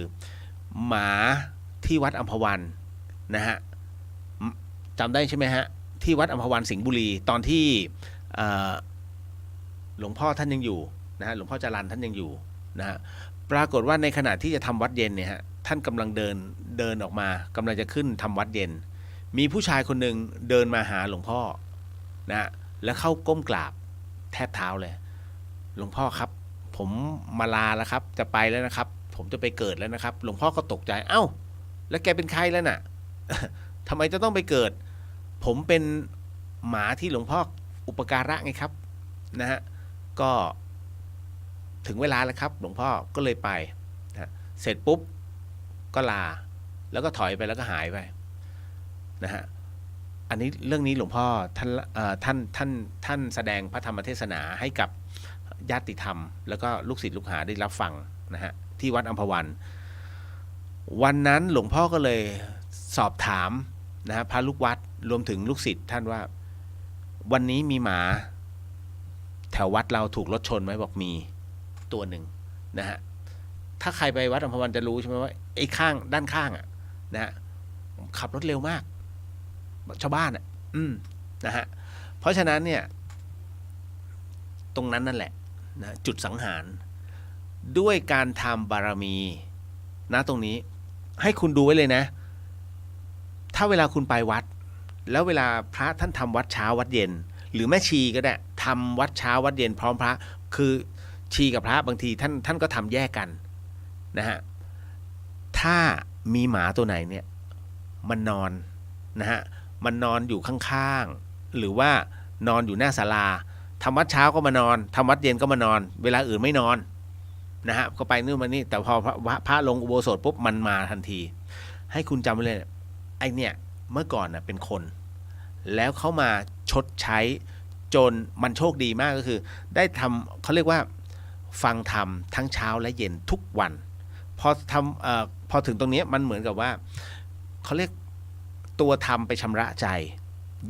Speaker 1: หมาที่วัดอัมพวันนะฮะจำได้ใช่ไหมฮะที่วัดอัมพวันสิงห์บุรีตอนที่หลวงพ่อท่านยังอยู่นะฮะหลวงพ่อจรัญท่านยังอยู่นะฮะปรากฏว่าในขณะที่จะทำวัดเย็นเนี่ยฮะท่านกำลังเดินออกมากำลังจะขึ้นทำวัดเย็นมีผู้ชายคนหนึ่งเดินมาหาหลวงพ่อนะแล้วเข้าก้มกราบแทบเท้าเลยหลวงพ่อครับผมมาลาแล้วครับจะไปแล้วนะครับผมจะไปเกิดแล้วนะครับหลวงพ่อก็ตกใจเอ้าแล้วแกเป็นใครแล้วน่ะ ทำไมจะต้องไปเกิดผมเป็นหมาที่หลวงพ่ออุปการะไงครับนะฮะก็ถึงเวลาแล้วครับหลวงพ่อก็เลยไปนะเสร็จปุ๊บก็ลาแล้วก็ถอยไปแล้วก็หายไปนะฮะอันนี้เรื่องนี้หลวงพ่อท่านแสดงพระธรรมเทศนาให้กับญาติธรรมแล้วก็ลูกศิษย์ลูกหาได้รับฟังนะฮะที่วัดอัมพวันวันนั้นหลวงพ่อก็เลยสอบถามนะฮะพระลูกวัดรวมถึงลูกศิษย์ท่านว่าวันนี้มีหมาแถววัดเราถูกรถชนไหมบอกมีตัวหนึ่งนะฮะถ้าใครไปวัดอัมพวันจะรู้ใช่ไหมว่าไอ้ข้างด้านข้างนะฮะขับรถเร็วมากชาวบ้านนะฮะเพราะฉะนั้นเนี่ยตรงนั้นนั่นแหละนะจุดสังหารด้วยการทำบารมีนะตรงนี้ให้คุณดูไว้เลยนะถ้าเวลาคุณไปวัดแล้วเวลาพระท่านทำวัดเช้าวัดเย็นหรือแม่ชีก็ได้ทำวัดเช้าวัดเย็นพร้อมพระคือชีกับพระบางทีท่านก็ทำแยกกันนะฮะถ้ามีหมาตัวไหนเนี่ยมันนอนนะฮะมันนอนอยู่ข้างๆหรือว่านอนอยู่หน้าศาลาทำวัดเช้าก็มานอนทำวัดเย็นก็มานอนเวลาอื่นไม่นอนนะฮะก็ไปนู่นมานี่แต่พอพระลงอุโบสถปุ๊บมันมาทันทีให้คุณจำไว้เลยไอเนี่ยเมื่อก่อนเป็นคนแล้วเขามาชดใช้จนมันโชคดีมากก็คือได้ทำเขาเรียกว่าฟังธรรมทั้งเช้าและเย็นทุกวันพอถึงตรงนี้มันเหมือนกับว่าเขาเรียกตัวธรรมไปชำระใจ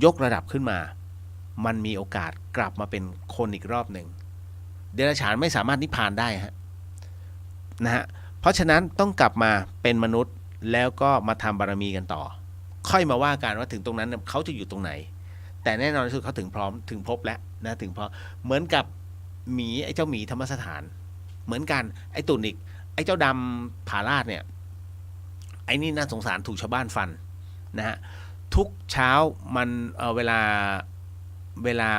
Speaker 1: ยกระดับขึ้นมามันมีโอกาสกลับมาเป็นคนอีกรอบหนึ่งเดรัจฉานไม่สามารถนิพพานได้ฮะนะฮะเพราะฉะนั้นต้องกลับมาเป็นมนุษย์แล้วก็มาทำบารมีกันต่อค่อยมาว่ากันว่าถึงตรงนั้นเขาจะอยู่ตรงไหนแต่แน่นอนที่สุดเขาถึงพร้อมถึงพบแล้วนะถึงพอเหมือนกับหมีไอ้เจ้าหมีธรรมสถานเหมือนกันไอ้ตุ่นอีกไอ้เจ้าดำผาลาดเนี่ยไอ้นี่น่าสงสารถูกชาวบ้านฟันนะฮะทุกเช้ามันเวลา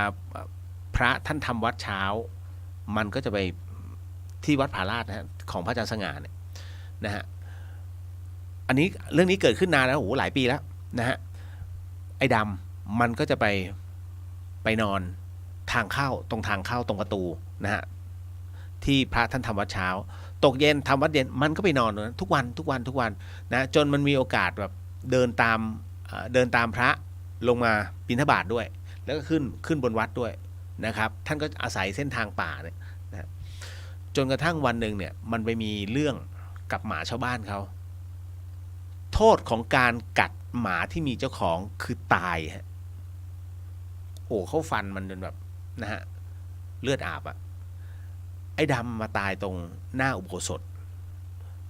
Speaker 1: พระท่านทำวัดเช้ามันก็จะไปที่วัดผาลาดนะฮะของพระอาจารย์สง่าเนี่ยนะฮะอันนี้เรื่องนี้เกิดขึ้นนานแล้วโอ้โหหลายปีแล้วนะฮะไอ้ดำมันก็จะไปนอนทางเข้าตรงทางเข้าตรงประตูนะฮะที่พระท่านทำวัดเช้าตกเย็นทำวัดเย็นมันก็ไปนอนนะทุกวันนะจนมันมีโอกาสแบบเดินตามพระลงมาบิณฑบาตด้วยแล้วก็ขึ้นบนวัดด้วยนะครับท่านก็อาศัยเส้นทางป่าเนี่ยนะจนกระทั่งวันหนึ่งเนี่ยมันไปมีเรื่องกับหมาชาวบ้านเขา ษของการกัดหมาที่มีเจ้าของคือตายฮะโอ้เขาฟันมันจนแบบนะฮะเลือดอาบอะไอ้ดำมาตายตรงหน้าอุโบสถ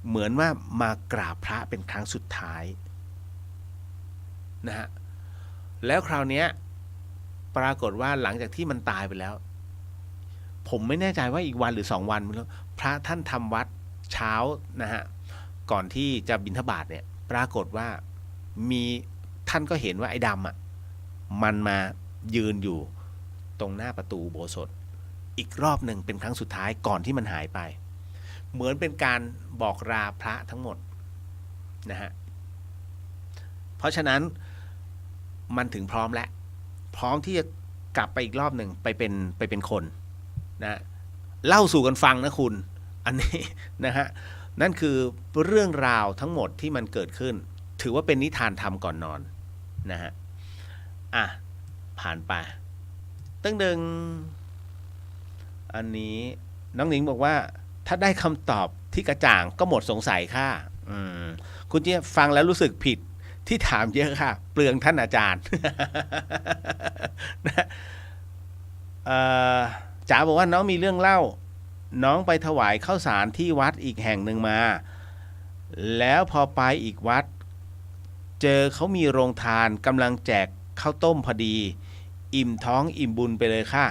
Speaker 1: เหมือนว่ามากราบพระเป็นครั้งสุดท้ายนะฮะแล้วคราวนี้ปรากฏว่าหลังจากที่มันตายไปแล้วผมไม่แน่ใจว่าอีกวันหรือ2 วันแล้วพระท่านทำวัดเช้านะฮะก่อนที่จะบิณฑบาตเนี่ยปรากฏว่ามีท่านก็เห็นว่าไอ้ดำอ่ะมันมายืนอยู่ตรงหน้าประตูอุโบสถอีกรอบหนึ่งเป็นครั้งสุดท้ายก่อนที่มันหายไปเหมือนเป็นการบอกลาพระทั้งหมดนะฮะเพราะฉะนั้นมันถึงพร้อมแล้วพร้อมที่จะกลับไปอีกรอบหนึ่งไปเป็นคนนะเล่าสู่กันฟังนะคุณอันนี้นะฮะนั่นคือเรื่องราวทั้งหมดที่มันเกิดขึ้นถือว่าเป็นนิทานธรรมก่อนนอนนะฮะอ่ะผ่านไปตึ้งดึงอันนี้น้องหนิงบอกว่าถ้าได้คำตอบที่กระจ่างก็หมดสงสัยค่ะคุณเจี๊ยบฟังแล้วรู้สึกผิดที่ถามเยอะค่ะเปลืองท่านอาจารย์นะจ๋าบอกว่าน้องมีเรื่องเล่าน้องไปถวายข้าวสารที่วัดอีกแห่งหนึ่งมาแล้วพอไปอีกวัดเจอเขามีโรงทานกำลังแจกข้าวต้มพอดีอิ่มท้องอิ่มบุญไปเลยค่ะ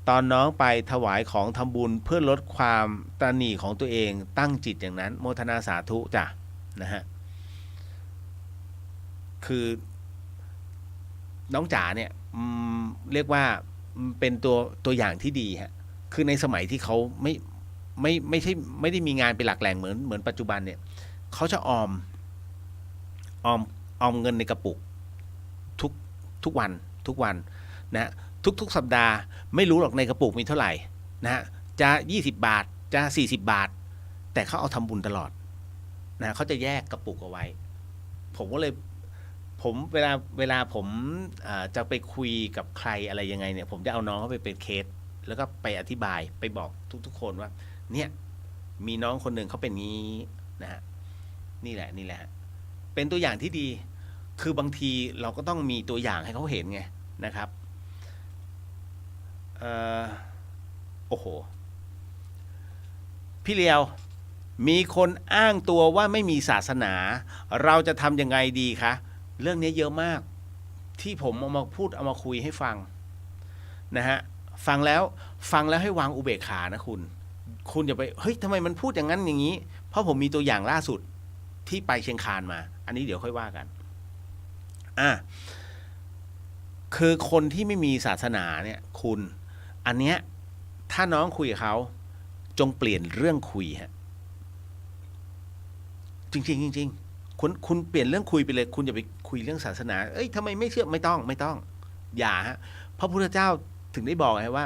Speaker 1: ตอนน้องไปถวายของทำบุญเพื่อลดความตระหนี่ของตัวเองตั้งจิตอย่างนั้นโมทนาสาธุจ้ะนะฮะคือน้องจ๋าเนี่ยเรียกว่าเป็นตัวอย่างที่ดีฮะคือในสมัยที่เขาไม่ใช่ไม่ได้มีงานเป็นหลักแหล่งเหมือนปัจจุบันเนี่ยเขาจะออมเงินในกระปุกทุกวันนะทุกสัปดาห์ไม่รู้หรอกในกระปุกมีเท่าไหร่นะจะ20 บาทจะ40 บาทแต่เขาเอาทำบุญตลอดนะเขาจะแยกกระปุกเอาไว้ผมก็เลยเวลาผมจะไปคุยกับใครอะไรยังไงเนี่ยผมจะเอาน้องเขาไปเป็นเคสแล้วก็ไปอธิบายไปบอกทุกคนว่าเนี่ยมีน้องคนหนึ่งเขาเป็นงี้นะฮะนี่แหละเป็นตัวอย่างที่ดีคือบางทีเราก็ต้องมีตัวอย่างให้เขาเห็นไงนะครับโอ้โหพี่เลียวมีคนอ้างตัวว่าไม่มีศาสนาเราจะทำยังไงดีคะเรื่องนี้เยอะมากที่ผมเอามาพูดเอามาคุยให้ฟังนะฮะฟังแล้วให้วางอุเบกขานะคุณอย่าไปเฮ้ยทำไมมันพูดอย่างนั้นอย่างนี้เพราะผมมีตัวอย่างล่าสุดที่ไปเชียงคานมาอันนี้เดี๋ยวค่อยว่ากันคือคนที่ไม่มีศาสนาเนี่ยคุณอันเนี้ยถ้าน้องคุยกับเขาจงเปลี่ยนเรื่องคุยฮะจริงคุณเปลี่ยนเรื่องคุยไปเลยคุณอย่าไปคุยเรื่องศาสนาเอ้ยทำไมไม่เชื่อไม่ต้องอย่าฮะพระพุทธเจ้าถึงได้บอกไงว่า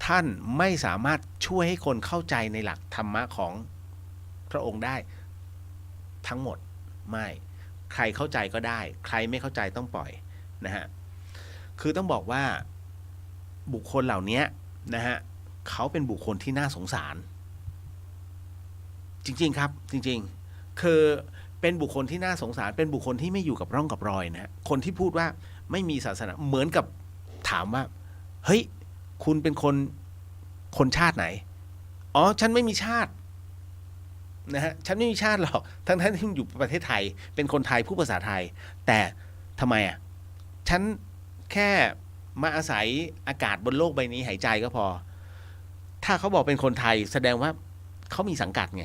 Speaker 1: ท่านไม่สามารถช่วยให้คนเข้าใจในหลักธรรมะของพระองค์ได้ทั้งหมดไม่ใครเข้าใจก็ได้ใครไม่เข้าใจต้องปล่อยนะฮะคือต้องบอกว่าบุคคลเหล่านี้นะฮะเขาเป็นบุคคลที่น่าสงสารจริงๆครับจริงๆคือเป็นบุคคลที่น่าสงสารเป็นบุคคลที่ไม่อยู่กับร่องกับรอยนะฮะคนที่พูดว่าไม่มีศาสนาเหมือนกับถามว่าเฮ้ยคุณเป็นคนชาติไหนอ๋อฉันไม่มีชาตินะฮะฉันไม่มีชาติหรอกทั้งที่อยู่ประเทศไทยเป็นคนไทยพูดภาษาไทยแต่ทำไมอ่ะฉันแค่มาอาศัยอากาศบนโลกใบนี้หายใจก็พอถ้าเขาบอกเป็นคนไทยแสดงว่าเขามีสังกัดไง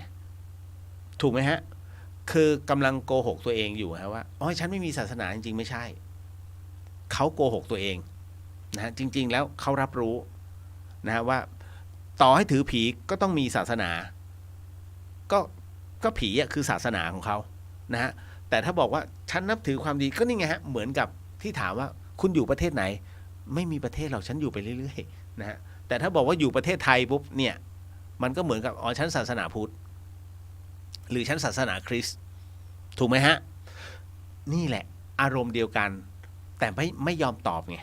Speaker 1: ถูกไหมฮะคือกำลังโกหกตัวเองอยู่ฮะว่าอ๋อฉันไม่มีศาสนาจริงๆไม่ใช่เขาโกหกตัวเองนะฮะจริงๆแล้วเขารับรู้นะฮะว่าต่อให้ถือผีก็ต้องมีศาสนาก็ผีอ่ะคือศาสนาของเขานะฮะแต่ถ้าบอกว่าฉันนับถือความดีก็นี่ไงฮะเหมือนกับที่ถามว่าคุณอยู่ประเทศไหนไม่มีประเทศหรอกฉันอยู่ไปเรื่อยๆนะฮะแต่ถ้าบอกว่าอยู่ประเทศไทยปุ๊บเนี่ยมันก็เหมือนกับอ๋อฉันศาสนาพุทธหรือฉันศาสนาคริสต์ถูกไหมฮะนี่แหละอารมณ์เดียวกันแต่ไม่ยอมตอบไง